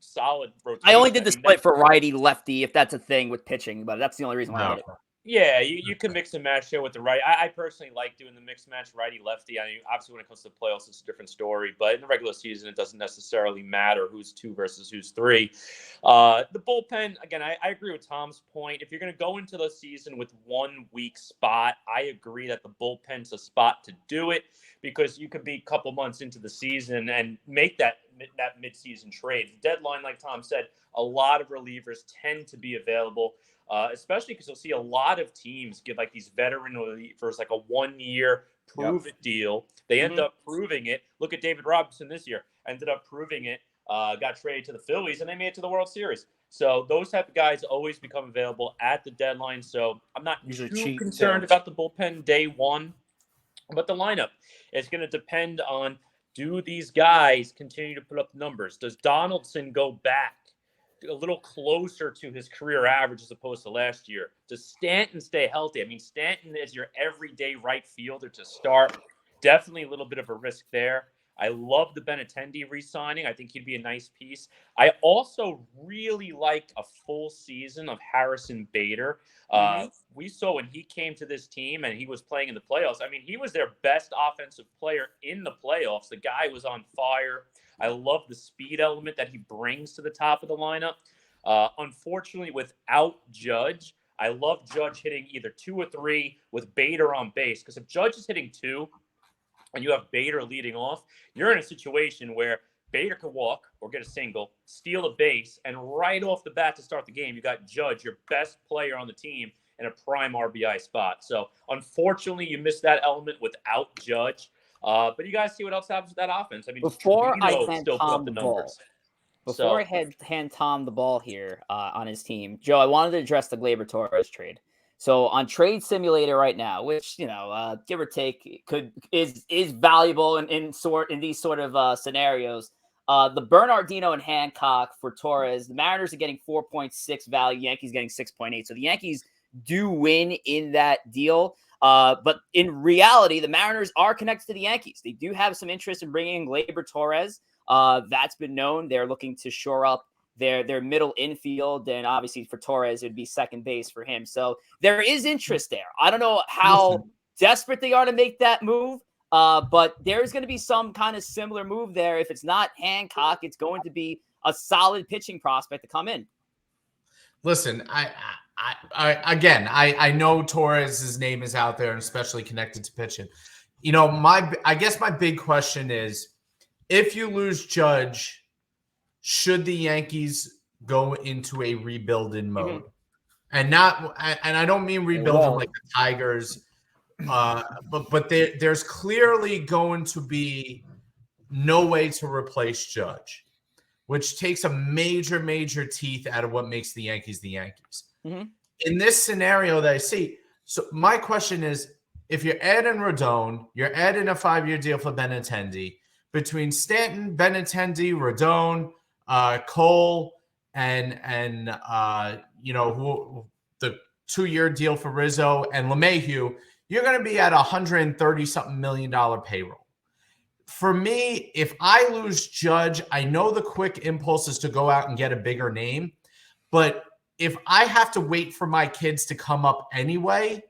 [SPEAKER 4] solid rotation.
[SPEAKER 1] I only did the split for righty lefty, if that's a thing with pitching, but that's the only reason why I did it.
[SPEAKER 4] Yeah, you can mix and match here with the right. I personally like doing the mix and match righty-lefty. I mean, obviously, when it comes to the playoffs, it's a different story. But in the regular season, it doesn't necessarily matter who's 2 versus who's 3. The bullpen, again, I agree with Tom's point. If you're going to go into the season with one weak spot, I agree that the bullpen's a spot to do it, because you could be a couple months into the season and make that midseason trade. The deadline, like Tom said, a lot of relievers tend to be available. Especially because you'll see a lot of teams give like these veteran relievers like a 1-year prove-it deal. They end up proving it. Look at David Robinson this year. Ended up proving it. Got traded to the Phillies, and they made it to the World Series. So those type of guys always become available at the deadline. So I'm not too concerned about the bullpen day one. But the lineup is going to depend on, do these guys continue to put up numbers? Does Donaldson go back a little closer to his career average as opposed to last year? Does Stanton stay healthy? I mean, Stanton is your everyday right fielder to start. Definitely a little bit of a risk there. I love the Benintendi re-signing. I think he'd be a nice piece. I also really like a full season of Harrison Bader. We saw when he came to this team and he was playing in the playoffs. I mean, he was their best offensive player in the playoffs. The guy was on fire. I love the speed element that he brings to the top of the lineup. Unfortunately, without Judge, I love Judge hitting either 2 or 3 with Bader on base. Because if Judge is hitting 2 and you have Bader leading off, you're in a situation where Bader could walk or get a single, steal a base, and right off the bat to start the game, you got Judge, your best player on the team, in a prime RBI spot. So unfortunately, you missed that element without Judge. But you guys see what else happens with that offense. I mean,
[SPEAKER 1] before I
[SPEAKER 4] Trevino
[SPEAKER 1] hand
[SPEAKER 4] still put
[SPEAKER 1] Tom
[SPEAKER 4] up
[SPEAKER 1] the
[SPEAKER 4] the
[SPEAKER 1] ball,
[SPEAKER 4] numbers.
[SPEAKER 1] before I hand Tom the ball here on his team, Joe, I wanted to address the Gleyber Torres trade. So on Trade Simulator right now, which give or take is valuable in these sort of scenarios. The Bernardino and Hancock for Torres, the Mariners are getting 4.6 value, Yankees getting 6.8. So the Yankees do win in that deal. But in reality, the Mariners are connected to the Yankees. They do have some interest in bringing in Gleyber Torres. That's been known. They're looking to shore up their middle infield, and obviously for Torres, it'd be second base for him. So there is interest there. I don't know how desperate they are to make that move, but there's going to be some kind of similar move there. If it's not Hancock, it's going to be a solid pitching prospect to come in.
[SPEAKER 2] Listen, I know Torres' name is out there, and especially connected to pitching. I guess my big question is, if you lose Judge, should the Yankees go into a rebuilding mode? And I don't mean rebuilding like the Tigers, but there's clearly going to be no way to replace Judge, which takes a major teeth out of what makes the Yankees the Yankees. In this scenario that I see, so my question is, if you're adding Rodon, you're adding a 5-year deal for Benintendi, between Stanton, Benintendi, Rodon, Cole, and the 2-year deal for Rizzo and LeMahieu, you're going to be at $130-something million payroll. For me, if I lose Judge, I know the quick impulse is to go out and get a bigger name, but if I have to wait for my kids to come up anyway,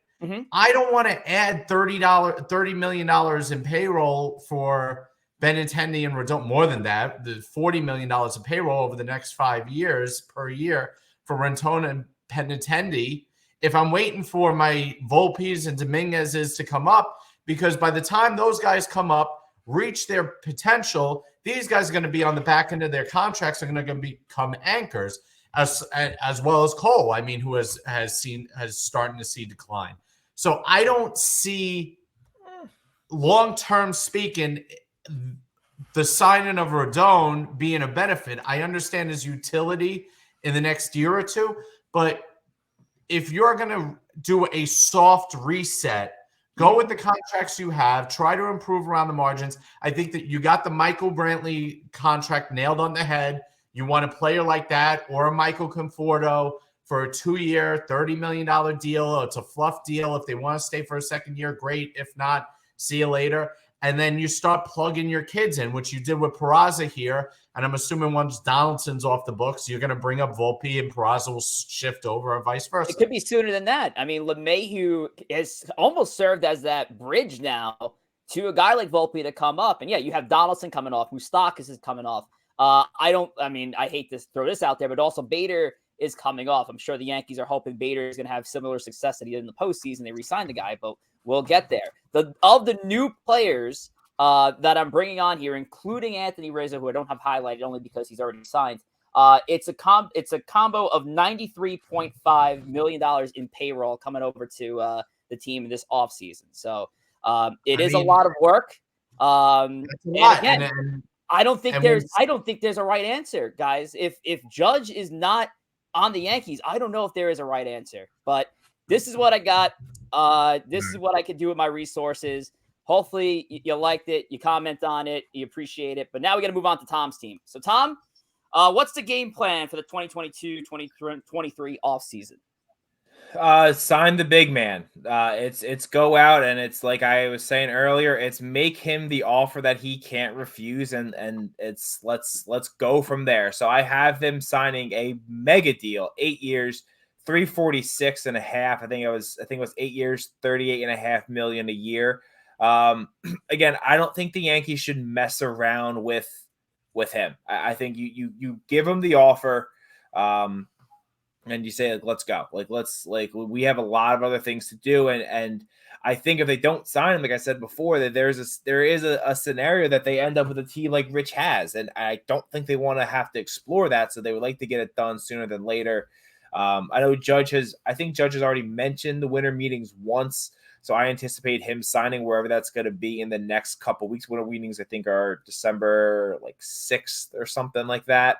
[SPEAKER 2] I don't want to add $30 million in payroll for Benintendi and Rodon. More than that, the $40 million of payroll over the next 5 years per year for Rodon and Benintendi, if I'm waiting for my Volpes and Dominguez's to come up, because by the time those guys come up, reach their potential, these guys are going to be on the back end of their contracts, are going to become anchors, as well as Cole, I mean, who has starting to see decline. So I don't see, long-term speaking, the signing of Rodon being a benefit. I understand his utility in the next year or two, but if you're going to do a soft reset, go with the contracts you have, try to improve around the margins. I think that you got the Michael Brantley contract nailed on the head. You want a player like that or a Michael Conforto for a 2-year, $30 million deal. It's a fluff deal. If they want to stay for a second year, great. If not, see you later. And then you start plugging your kids in, which you did with Peraza here. And I'm assuming once Donaldson's off the books, you're going to bring up Volpe and Peraza will shift over or vice versa.
[SPEAKER 1] It could be sooner than that. I mean, LeMahieu has almost served as that bridge now to a guy like Volpe to come up. And yeah, you have Donaldson coming off, Moustakas is coming off. I hate to throw this out there, but also Bader is coming off. I'm sure the Yankees are hoping Bader is going to have similar success that he did in the postseason. They re-signed the guy, but we'll get there. Of the new players that I'm bringing on here, including Anthony Rizzo, who I don't have highlighted only because he's already signed, it's a combo of $93.5 million in payroll coming over to the team in this offseason. So it is a lot of work. I don't think there's a right answer, guys. If Judge is not on the Yankees, I don't know if there is a right answer. But this is what I got. This is what I could do with my resources. Hopefully you liked it. You comment on it. You appreciate it. But now we got to move on to Tom's team. So Tom, what's the game plan for the 2022-2023 offseason?
[SPEAKER 3] Sign the big man. It's go out, and it's like I was saying earlier, it's make him the offer that he can't refuse, and it's let's go from there. So I have them signing a mega deal, 8 years, 346 and a half. I think it was 8 years, 38.5 million a year. Again, I don't think the Yankees should mess around with him. I think you give him the offer. And you say, like, let's go. We have a lot of other things to do. And I think if they don't sign him, like I said before, that there is a scenario that they end up with a team like Rich has. And I don't think they want to have to explore that. So they would like to get it done sooner than later. I know Judge has already mentioned the winter meetings once. So I anticipate him signing wherever that's going to be in the next couple weeks. Winter meetings, I think, are December 6th or something like that.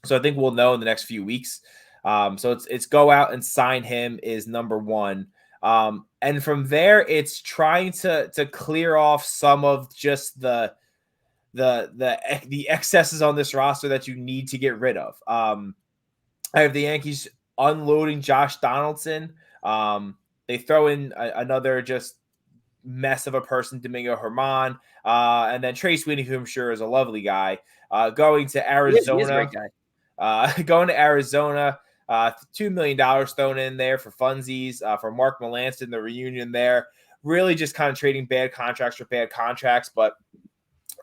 [SPEAKER 3] So I think we'll know in the next few weeks. So it's go out and sign him is number one. And from there, it's trying to clear off some of just the excesses on this roster that you need to get rid of. I have the Yankees unloading Josh Donaldson. They throw in another just mess of a person, Domingo Germán, and then Trey Sweeney, who I'm sure is a lovely guy, going to Arizona.
[SPEAKER 1] He is a great guy.
[SPEAKER 3] Going to Arizona, $2 million thrown in there for funsies, for Mark Melancon, the reunion there. Really just kind of trading bad contracts for bad contracts, but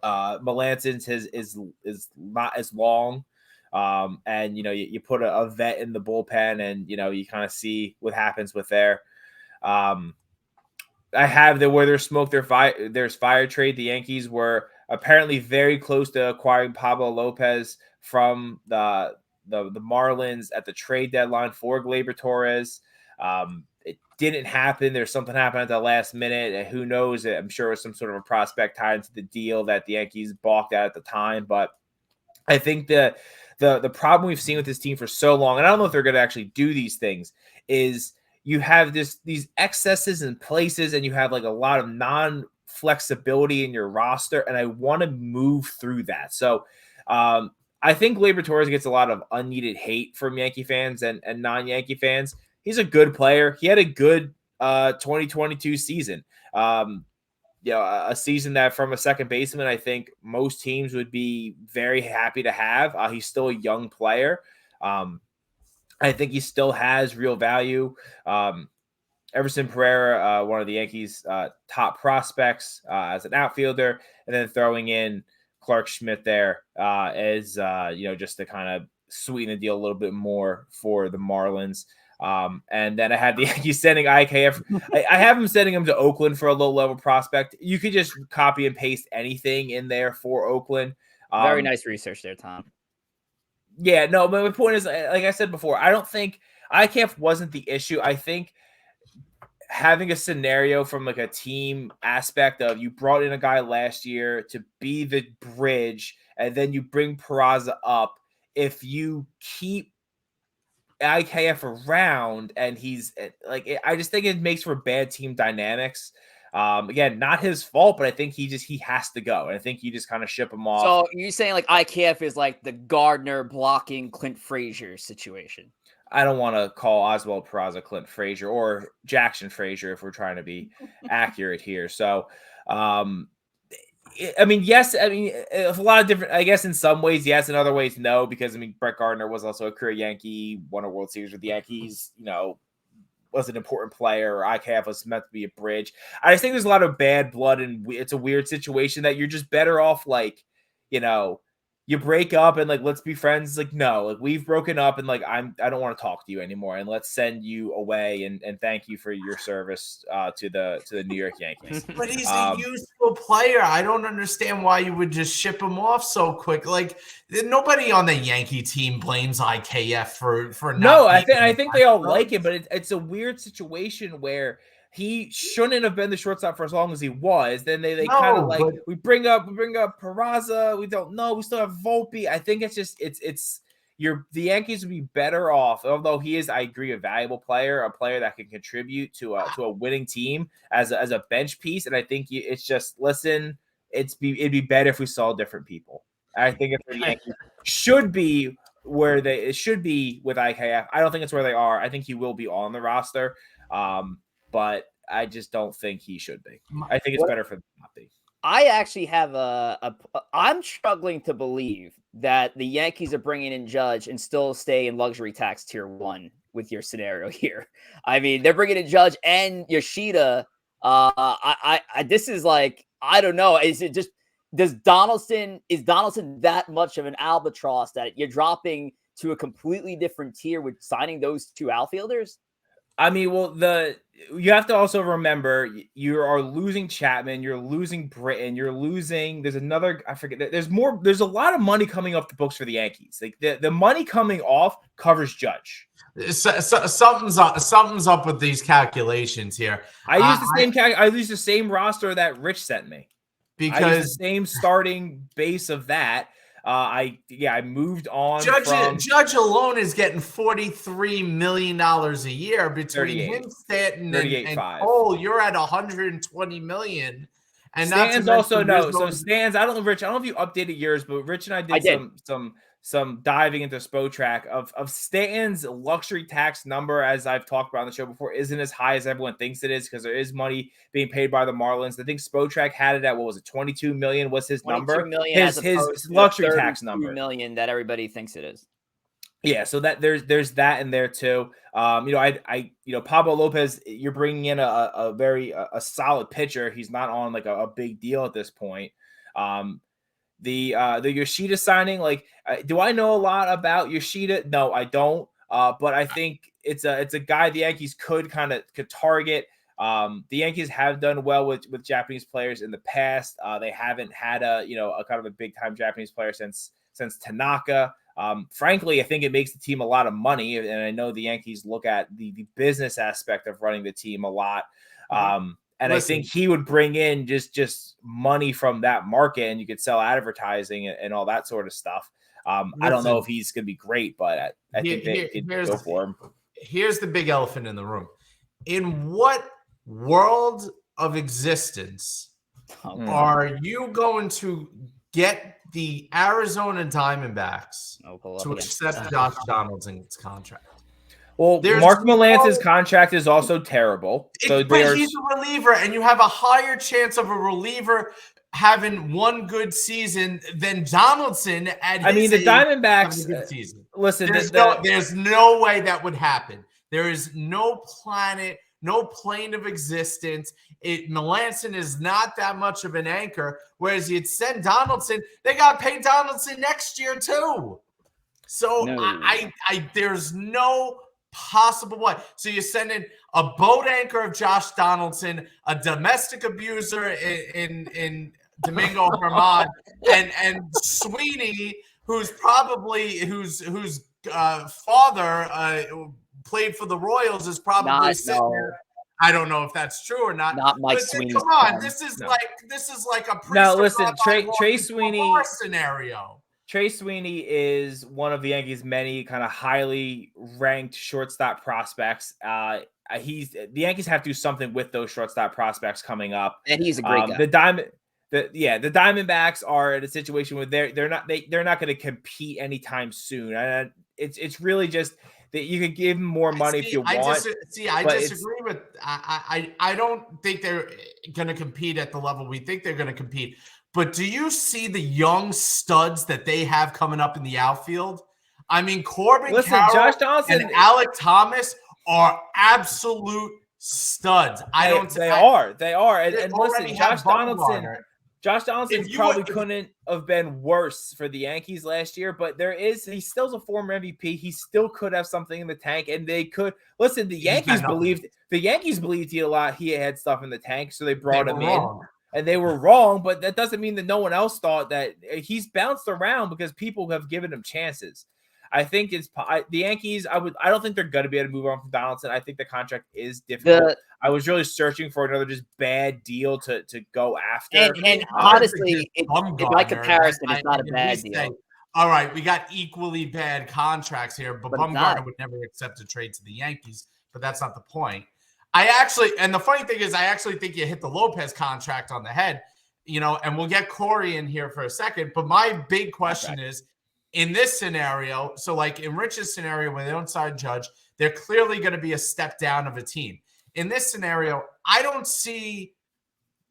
[SPEAKER 3] Melancon's is not as long. And, you put a vet in the bullpen and, you kind of see what happens with there. I have where there's smoke, there's fire trade. The Yankees were apparently very close to acquiring Pablo Lopez from the Marlins at the trade deadline for Gleyber Torres. It didn't happen. There's something happened at the last minute, and who knows? I'm sure it was some sort of a prospect tied into the deal that the Yankees balked at the time. But I think the problem we've seen with this team for so long, and I don't know if they're going to actually do these things, is you have these excesses in places, and you have a lot of non-flexibility in your roster, and I want to move through that. So I think Gleyber Torres gets a lot of unneeded hate from Yankee fans and non-Yankee fans. He's a good player. He had a good 2022 season. A season that from a second baseman, I think most teams would be very happy to have. He's still a young player. I think he still has real value. Everson Pereira, one of the Yankees' top prospects as an outfielder, and then throwing in Clark Schmidt there as just to kind of sweeten the deal a little bit more for the Marlins. And then I had the Yankees sending IKF. I have him sending him to Oakland for a low-level prospect. You could just copy and paste anything in there for Oakland.
[SPEAKER 1] Very nice research there, Tom.
[SPEAKER 3] Yeah, no, but my point is, like I said before, I don't think IKF wasn't the issue. I think having a scenario from a team aspect of you brought in a guy last year to be the bridge, and then you bring Peraza up. If you keep IKF around and he's I just think it makes for bad team dynamics. Again, not his fault, but I think he has to go. And I think you just kind of ship him off.
[SPEAKER 1] So you're saying IKF is the Gardner blocking Clint Frazier situation?
[SPEAKER 3] I don't want to call Oswald Peraza Clint Frazier or Jackson Frazier if we're trying to be accurate here. So, yes. A lot of different, I guess in some ways, yes. In other ways, no, because Brett Gardner was also a career Yankee, won a World Series with the Yankees, was an important player. IKF was meant to be a bridge. I just think there's a lot of bad blood, and it's a weird situation that you're just better off, you break up and let's be friends. No, we've broken up and I don't want to talk to you anymore, and let's send you away and thank you for your service to the New York Yankees.
[SPEAKER 2] But he's a useful player. I don't understand why you would just ship him off so quick. Nobody on the Yankee team blames IKF for not.
[SPEAKER 3] No, I think they all like him, but it's a weird situation where he shouldn't have been the shortstop for as long as he was. Then they kind of we bring up Peraza. We don't know. We still have Volpe. I think it's just the Yankees would be better off, although he is, I agree, a valuable player, a player that can contribute to a winning team as a bench piece. And I think it's just it'd be better if we saw different people. I think if the Yankees should be where it should be with IKF. I don't think it's where they are. I think he will be on the roster, but I just don't think he should be. I think it's better for them not be.
[SPEAKER 1] I actually have I'm struggling to believe that the Yankees are bringing in Judge and still stay in luxury tax tier 1 with your scenario here. I mean, they're bringing in Judge and Yoshida. This is like, I don't know. Is Donaldson that much of an albatross that you're dropping to a completely different tier with signing those 2 outfielders?
[SPEAKER 3] I mean, well, you have to also remember you are losing Chapman, you're losing Britton, you're losing. There's another. I forget. There's more. There's a lot of money coming off the books for the Yankees. Like the money coming off covers Judge.
[SPEAKER 2] Something's up with these calculations here.
[SPEAKER 3] I use the same roster that Rich sent me because I use the same starting base of that. I moved on.
[SPEAKER 2] Judge alone is getting $43 million a year between him, Stanton, and Cole. You're at $120 million. And
[SPEAKER 3] Stanton's also no. So Stan's, I don't know, Rich. I don't know if you updated yours, but Rich and I did some diving into Spotrac of Stanton's luxury tax number, as I've talked about on the show before, isn't as high as everyone thinks it is because there is money being paid by the Marlins. I think Spotrac had it at, what was it, 22 million? What's his number? His luxury tax number.
[SPEAKER 1] Million that everybody thinks it is.
[SPEAKER 3] Yeah, so that there's that in there too. Pablo Lopez, you're bringing in a very solid pitcher. He's not on like a big deal at this point. The Yoshida signing, like, do I know a lot about Yoshida? No, I don't. But I think it's a guy the Yankees could target. The Yankees have done well with Japanese players in the past. They haven't had a kind of a big time Japanese player since Tanaka. Frankly, I think it makes the team a lot of money, and I know the Yankees look at the business aspect of running the team a lot. And I think he would bring in just money from that market, and you could sell advertising and all that sort of stuff. I don't know if he's going to be great, but I think they could go for him.
[SPEAKER 2] Here's the big elephant in the room. In what world of existence are you going to get the Arizona Diamondbacks to accept Josh Donaldson's contract?
[SPEAKER 3] Well, Mark Melance's contract is also terrible.
[SPEAKER 2] But he's a reliever, and you have a higher chance of a reliever having one good season than Donaldson at his
[SPEAKER 3] the Diamondbacks.
[SPEAKER 2] Good season.
[SPEAKER 3] Listen,
[SPEAKER 2] there's no way that would happen. There is no planet, no plane of existence. Melanson is not that much of an anchor. Whereas you'd send Donaldson, they got to pay Donaldson next year too. So there's no possible way. So you're sending a boat anchor of Josh Donaldson, a domestic abuser in Domingo Herman, and Sweeney, whose father played for the Royals, is probably sitting there. I don't know if that's true or not.
[SPEAKER 1] Not Mike Sweeney.
[SPEAKER 2] Come on, this is like a
[SPEAKER 3] Trey Sweeney
[SPEAKER 2] scenario.
[SPEAKER 3] Trey Sweeney is one of the Yankees' many kind of highly ranked shortstop prospects. The Yankees have to do something with those shortstop prospects coming up,
[SPEAKER 1] and he's a great guy.
[SPEAKER 3] The Diamondbacks are in a situation where they're not going to compete anytime soon. And it's really just that you could give them more money if you want.
[SPEAKER 2] I disagree with. I don't think they're going to compete at the level we think they're going to compete. But do you see the young studs that they have coming up in the outfield? I mean, Corbin Carroll
[SPEAKER 3] Josh Donaldson
[SPEAKER 2] and Alec Thomas are absolute studs. They are. And listen, Josh Donaldson probably couldn't have been worse for the Yankees last year, but he still's a former MVP. He still could have something in the tank, and they could listen. The Yankees believed he had stuff in the tank, so they brought him in. And they were wrong, but that doesn't mean that no one else thought that. He's bounced around because people have given him chances. I think the Yankees. I don't think they're going to be able to move on from Donaldson. I think the contract is difficult. I was really searching for another just bad deal to go after.
[SPEAKER 1] And honestly, in my comparison, it's not a bad deal.
[SPEAKER 2] All right, we got equally bad contracts here, but Bumgarner would never accept a trade to the Yankees. But that's not the point. And the funny thing is, I actually think you hit the Lopez contract on the head, and we'll get Corey in here for a second. But my big question is in this scenario, so like in Rich's scenario, when they don't sign Judge, they're clearly going to be a step down of a team. In this scenario, I don't see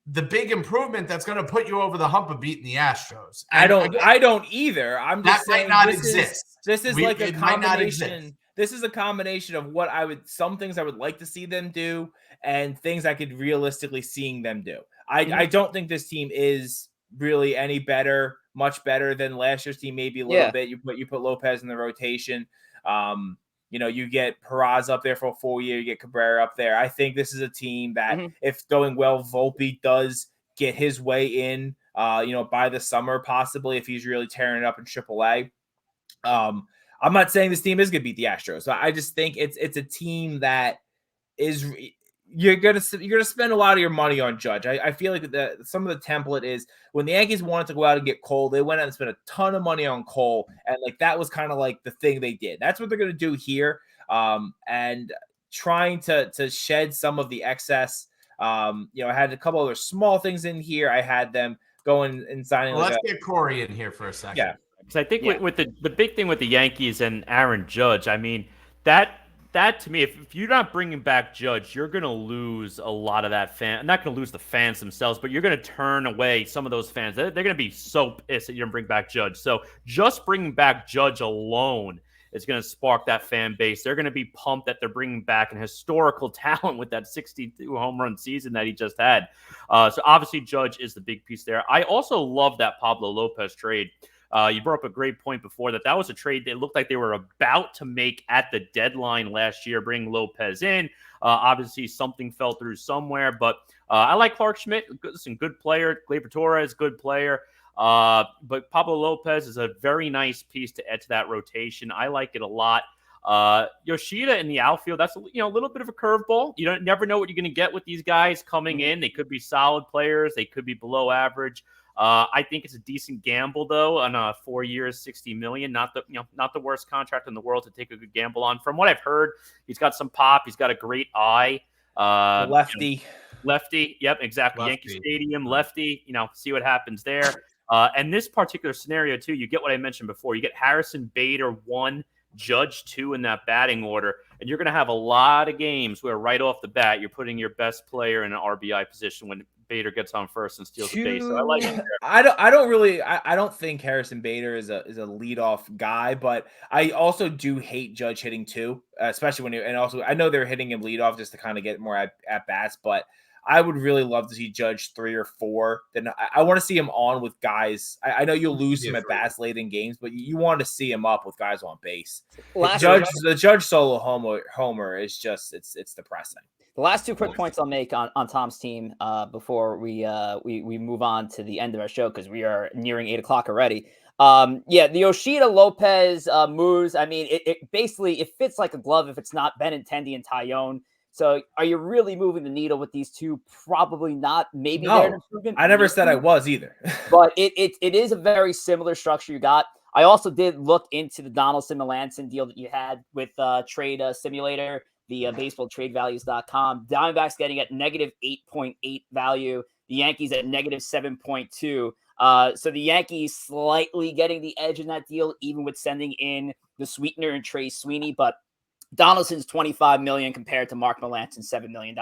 [SPEAKER 2] the big improvement that's going to put you over the hump of beating the Astros.
[SPEAKER 3] And I don't either. I'm just saying
[SPEAKER 2] might not exist.
[SPEAKER 3] This is like a combination. This is a combination of what some things I would like to see them do and things I could realistically seeing them do. I don't think this team is really any better, much better than last year's team, maybe a little bit. You put Lopez in the rotation. You get Peraza up there for a full year. You get Cabrera up there. I think this is a team that, if going well, Volpe does get his way in, by the summer, possibly, if he's really tearing it up in AAA. I'm not saying this team is going to beat the Astros. I just think it's a team that is you're gonna spend a lot of your money on Judge. I feel like some of the template is when the Yankees wanted to go out and get Cole, they went out and spent a ton of money on Cole, and like that was kind of like the thing they did. That's what they're gonna do here, and trying to shed some of the excess. I had a couple other small things in here. I had them going and signing.
[SPEAKER 2] Well, let's get Corey in here for a second.
[SPEAKER 4] Yeah, because I think with the big thing with the Yankees and Aaron Judge, I mean that to me, if you're not bringing back Judge, you're going to lose a lot of that fan. I'm not going to lose the fans themselves, but you're going to turn away some of those fans. They're going to be so pissed that you don't bring back Judge. So just bringing back Judge alone is going to spark that fan base. They're going to be pumped that they're bringing back an historical talent with that 62 home run season that he just had. So obviously Judge is the big piece there. I also love that Pablo Lopez trade. You brought up a great point before that was a trade that looked like they were about to make at the deadline last year, bring Lopez in. Obviously, something fell through somewhere, but I like Clark Schmidt. Good player. Gleyber Torres, good player. But Pablo Lopez is a very nice piece to add to that rotation. I like it a lot. Yoshida in the outfield, that's a little bit of a curveball. You never know what you're going to get with these guys coming in. They could be solid players. They could be below average. I think it's a decent gamble though on 4 years, $60 million. Not the worst contract in the world to take a good gamble on. From what I've heard, he's got some pop. He's got a great eye.
[SPEAKER 3] Lefty.
[SPEAKER 4] Yep, exactly. Lefty. Yankee Stadium, lefty. See what happens there. And this particular scenario too, you get what I mentioned before. You get Harrison Bader 1, Judge 2 in that batting order, and you're going to have a lot of games where right off the bat you're putting your best player in an RBI position when Bader gets on first and steals the base. So I like it there.
[SPEAKER 3] I don't think Harrison Bader is a leadoff guy, but I also do hate Judge hitting 2, especially and also I know they're hitting him leadoff just to kind of get more at bats, but I would really love to see Judge 3 or 4. Then I want to see him on with guys. I know you'll lose him at bats late in games, but you want to see him up with guys on base. The Judge solo homer is just it's depressing.
[SPEAKER 1] The last 2 quick points I'll make on Tom's team before we move on to the end of our show, because we are nearing 8:00 already. The Yoshida Lopez moves. I mean, it basically fits like a glove if it's not Benintendi and Tyone. So are you really moving the needle with these two? Probably not. Maybe they're an improvement.
[SPEAKER 3] I never said I was either.
[SPEAKER 1] But it is a very similar structure you got. I also did look into the Donaldson-Melanson deal that you had with Trade Simulator, the baseballtradevalues.com. Diamondbacks getting at negative 8.8 value. The Yankees at negative 7.2. So the Yankees slightly getting the edge in that deal, even with sending in the sweetener and Trey Sweeney. But Donaldson's $25 million compared to Mark Melanson's $7 million.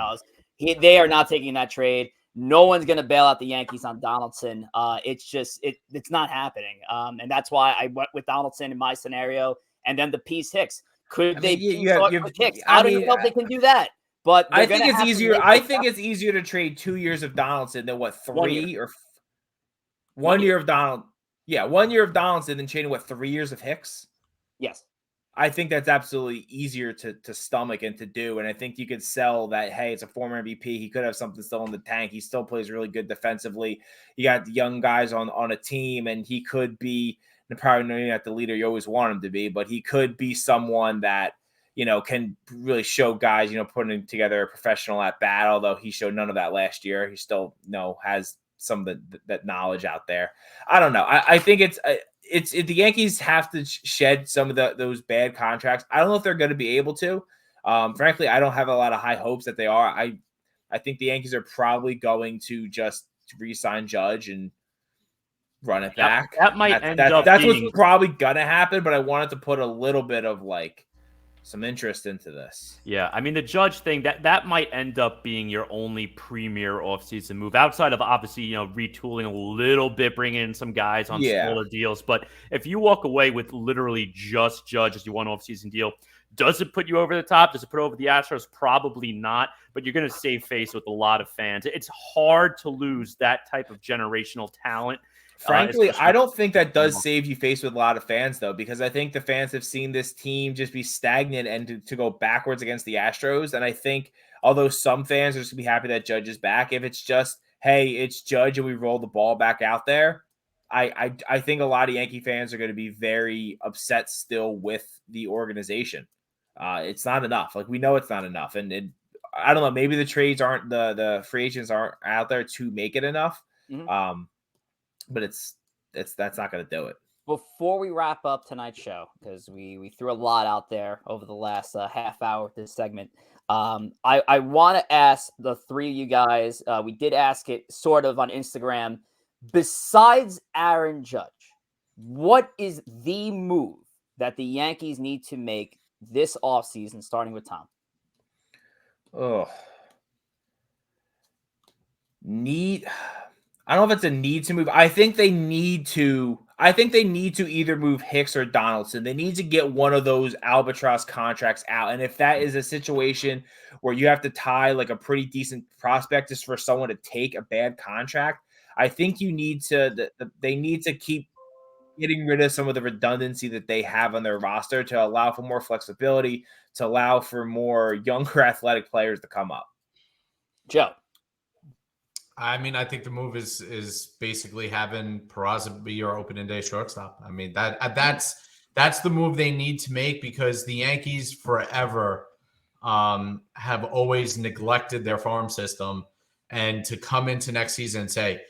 [SPEAKER 1] They are not taking that trade. No one's going to bail out the Yankees on Donaldson. It's not happening. And that's why I went with Donaldson in my scenario. And then the piece Hicks. Could they with Hicks? I don't know if they can do that. But
[SPEAKER 3] I think it's easier. I think it's easier to trade 2 years of Donaldson than 3 or 1 year of Donald. Yeah, 1 year of Donaldson than trading 3 years of Hicks.
[SPEAKER 1] Yes.
[SPEAKER 3] I think that's absolutely easier to stomach and to do. And I think you could sell that, hey, it's a former MVP. He could have something still in the tank. He still plays really good defensively. You got young guys on a team, and he could be probably not the leader you always want him to be, but he could be someone that, can really show guys, putting together a professional at bat, although he showed none of that last year. He still, has some of that knowledge out there. I don't know. I think it's the Yankees have to shed some of those bad contracts. I don't know if they're going to be able to. Frankly, I don't have a lot of high hopes that they are. I think the Yankees are probably going to just re-sign Judge, and run it back.
[SPEAKER 1] That might
[SPEAKER 3] that's what's probably gonna happen. But I wanted to put a little bit of like some interest into this.
[SPEAKER 5] Yeah, I mean the Judge thing that might end up being your only premier offseason move outside of obviously retooling a little bit, bringing in some guys on smaller deals. But if you walk away with literally just Judge as your one offseason deal, does it put you over the top? Does it put over the Astros? Probably not. But you're going to save face with a lot of fans. It's hard to lose that type of generational talent.
[SPEAKER 3] Frankly, I don't think that does save you face with a lot of fans, though, because I think the fans have seen this team just be stagnant and to go backwards against the Astros. And I think, although some fans are just going to be happy that Judge is back, if it's just, hey, it's Judge and we roll the ball back out there, I think a lot of Yankee fans are going to be very upset still with the organization. It's not enough. Like, we know it's not enough. And I don't know, maybe the trades aren't, the free agents aren't out there to make it enough. Mm-hmm. But that's not going to do it.
[SPEAKER 1] Before we wrap up tonight's show, because we threw a lot out there over the last half hour of this segment, I want to ask the three of you guys. We did ask it sort of on Instagram. Besides Aaron Judge, what is the move that the Yankees need to make this offseason, starting with Tom?
[SPEAKER 3] I don't know if it's a need to move. I think they need to either move Hicks or Donaldson. They need to get one of those albatross contracts out. And if that is a situation where you have to tie like a pretty decent prospect just for someone to take a bad contract, I think they need to keep getting rid of some of the redundancy that they have on their roster to allow for more flexibility, to allow for more younger athletic players to come up.
[SPEAKER 1] Joe.
[SPEAKER 2] I mean, I think the move is basically having Peraza be your opening day shortstop. I mean, that's the move they need to make, because the Yankees forever have always neglected their farm system, and to come into next season and say,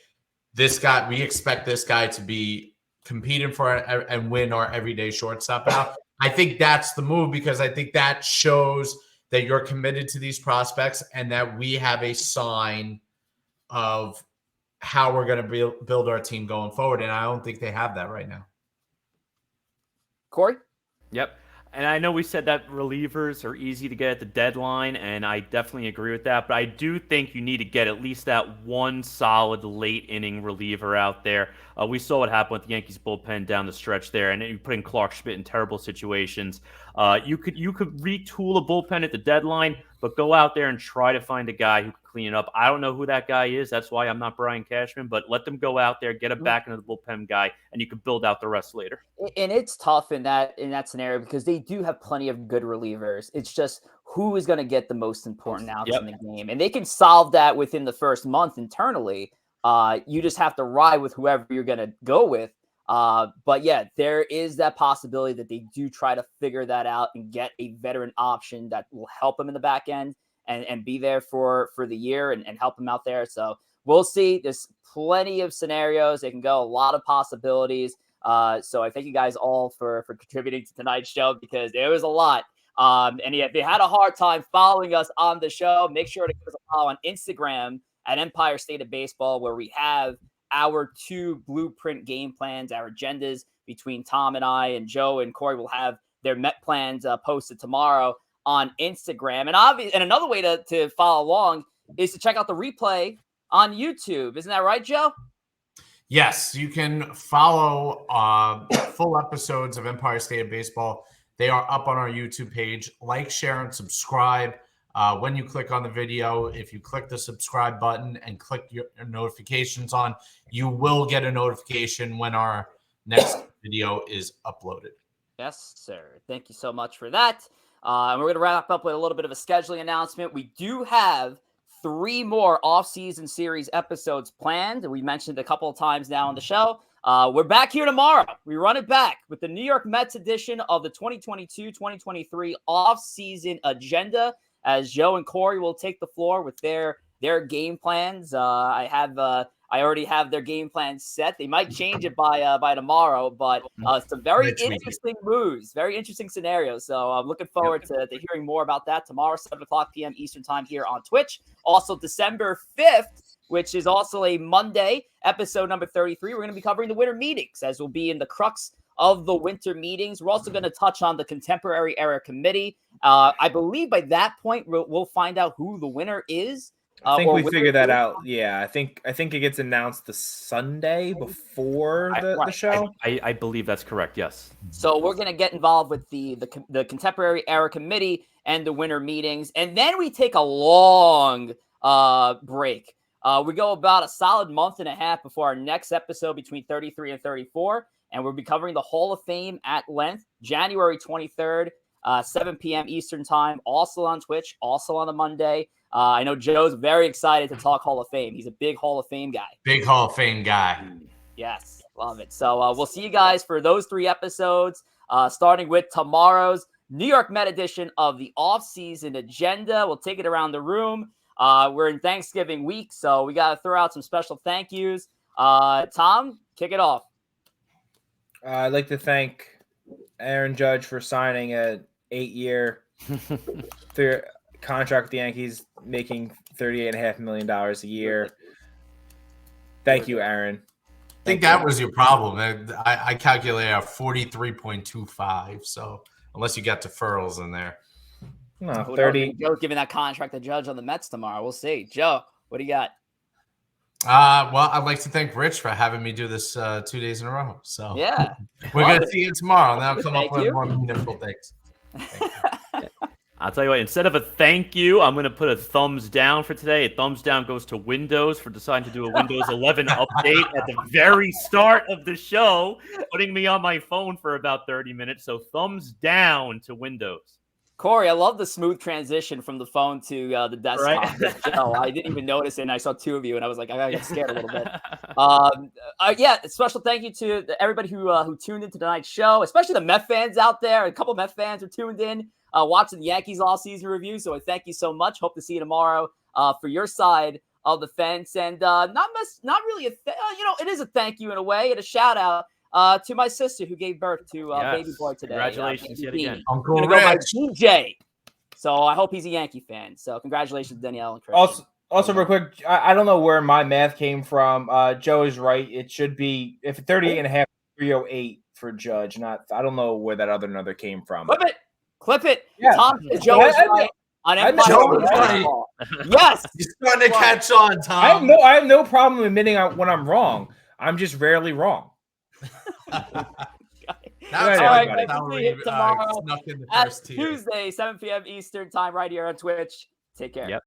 [SPEAKER 2] we expect this guy to be competing for and win our everyday shortstop now. I think that's the move, because I think that shows that you're committed to these prospects and that we have a sign of how we're going to build our team going forward. And I don't think they have that right now.
[SPEAKER 1] Corey?
[SPEAKER 5] Yep. And I know we said that relievers are easy to get at the deadline, and I definitely agree with that. But I do think you need to get at least that one solid late inning reliever out there. We saw what happened with the Yankees bullpen down the stretch there, and you put in Clark Schmidt in terrible situations. You could retool a bullpen at the deadline, but go out there and try to find a guy who can clean it up. I don't know who that guy is. That's why I'm not Brian Cashman, but let them go out there, get him back into the bullpen guy, and you can build out the rest later.
[SPEAKER 1] And it's tough in that scenario, because they do have plenty of good relievers. It's just who is going to get the most important outs in the game. And they can solve that within the first month internally. You just have to ride with whoever you're going to go with. But yeah, there is that possibility that they do try to figure that out and get a veteran option that will help them in the back end and be there for the year and help them out there. So we'll see. There's plenty of scenarios. They can go, a lot of possibilities. So I thank you guys all for contributing to tonight's show, because there was a lot. And if you had a hard time following us on the show, make sure to give us a follow on Instagram at Empire State of Baseball, where we have our 2 blueprint game plans, our agendas between Tom and I, and Joe and Corey will have their Met plans posted tomorrow on Instagram. And another way to follow along is to check out the replay on YouTube. Isn't that right, Joe?
[SPEAKER 2] Yes, you can follow full episodes of Empire State of Baseball. They are up on our YouTube page. Like, share, and subscribe. When you click on the video, if you click the subscribe button and click your notifications on, you will get a notification when our next video is uploaded.
[SPEAKER 1] Yes, sir. Thank you so much for that. And we're going to wrap up with a little bit of a scheduling announcement. We do have 3 more off-season series episodes planned. We mentioned a couple of times now on the show. We're back here tomorrow. We run it back with the New York Mets edition of the 2022-2023 off-season agenda, as Joe and Corey will take the floor with their game plans. I already have their game plans set. They might change it by tomorrow, but some very interesting moves, very interesting scenarios. So I'm looking forward to hearing more about that tomorrow, 7:00 p.m. Eastern time here on Twitch. Also, December 5th, which is also a Monday, episode number 33. We're going to be covering the winter meetings, as we'll be in the crux of the winter meetings. We're also going to touch on the contemporary era committee. I believe by that point, we'll find out who the winner is.
[SPEAKER 3] I think we figured that out. Yeah, I think it gets announced the Sunday before the show.
[SPEAKER 5] I believe that's correct. Yes.
[SPEAKER 1] So we're going to get involved with the contemporary era committee and the winter meetings, and then we take a long break. We go about a solid month and a half before our next episode between 33 and 34, and we'll be covering the Hall of Fame at length, January 23rd, 7 p.m. Eastern time, also on Twitch, also on a Monday. I know Joe's very excited to talk Hall of Fame. He's a big Hall of Fame guy.
[SPEAKER 2] Big Hall of Fame guy.
[SPEAKER 1] Yes, love it. So we'll see you guys for those 3 episodes, starting with tomorrow's New York Met edition of the off-season agenda. We'll take it around the room. We're in Thanksgiving week, so we got to throw out some special thank yous. Tom, kick it off.
[SPEAKER 3] I'd like to thank Aaron Judge for signing an 8-year contract with the Yankees, making $38.5 million a year. Thank you, Aaron.
[SPEAKER 2] I think that was your problem. I calculated a 43.25. So unless you got deferrals in there,
[SPEAKER 3] no 30.
[SPEAKER 1] Joe's giving that contract to Judge on the Mets tomorrow. We'll see. Joe, what do you got?
[SPEAKER 2] Well, I'd like to thank Rich for having me do this 2 days in a row. So
[SPEAKER 1] yeah,
[SPEAKER 2] we're gonna see you tomorrow, and I'll come up with more meaningful things.
[SPEAKER 5] I'll tell you what, instead of a thank you, I'm going to put a thumbs down for today. A thumbs down goes to Windows for deciding to do a Windows 11 update at the very start of the show, putting me on my phone for about 30 minutes. So thumbs down to Windows.
[SPEAKER 1] Corey, I love the smooth transition from the phone to the desktop. Right? Joe, I didn't even notice it, and I saw 2 of you, and I was like, I got scared a little bit. Yeah, special thank you to everybody who tuned into tonight's show, especially the Met fans out there. A couple of Met fans are tuned in, watching the Yankees all-season review, so I thank you so much. Hope to see you tomorrow for your side of the fence. And not really it is a thank you in a way, and a shout-out to my sister who gave birth to baby boy today.
[SPEAKER 5] Congratulations yet again.
[SPEAKER 2] Uncle
[SPEAKER 1] Rich. Go by DJ. So I hope he's a Yankee fan. So congratulations, Danielle and Chris.
[SPEAKER 3] Also, real quick, I don't know where my math came from. Joe is right. It should be, if 38.5, 308 for Judge. I don't know where that other number came from.
[SPEAKER 1] Clip it.
[SPEAKER 3] Yeah.
[SPEAKER 1] Tom, Joe is right. On
[SPEAKER 2] right.
[SPEAKER 1] Yes.
[SPEAKER 2] You're starting to catch on, Tom.
[SPEAKER 3] I have no problem admitting when I'm wrong. I'm just rarely wrong.
[SPEAKER 1] All right, tomorrow at Tuesday, 7 p.m. Eastern time, right here on Twitch. Take care.
[SPEAKER 5] Yep.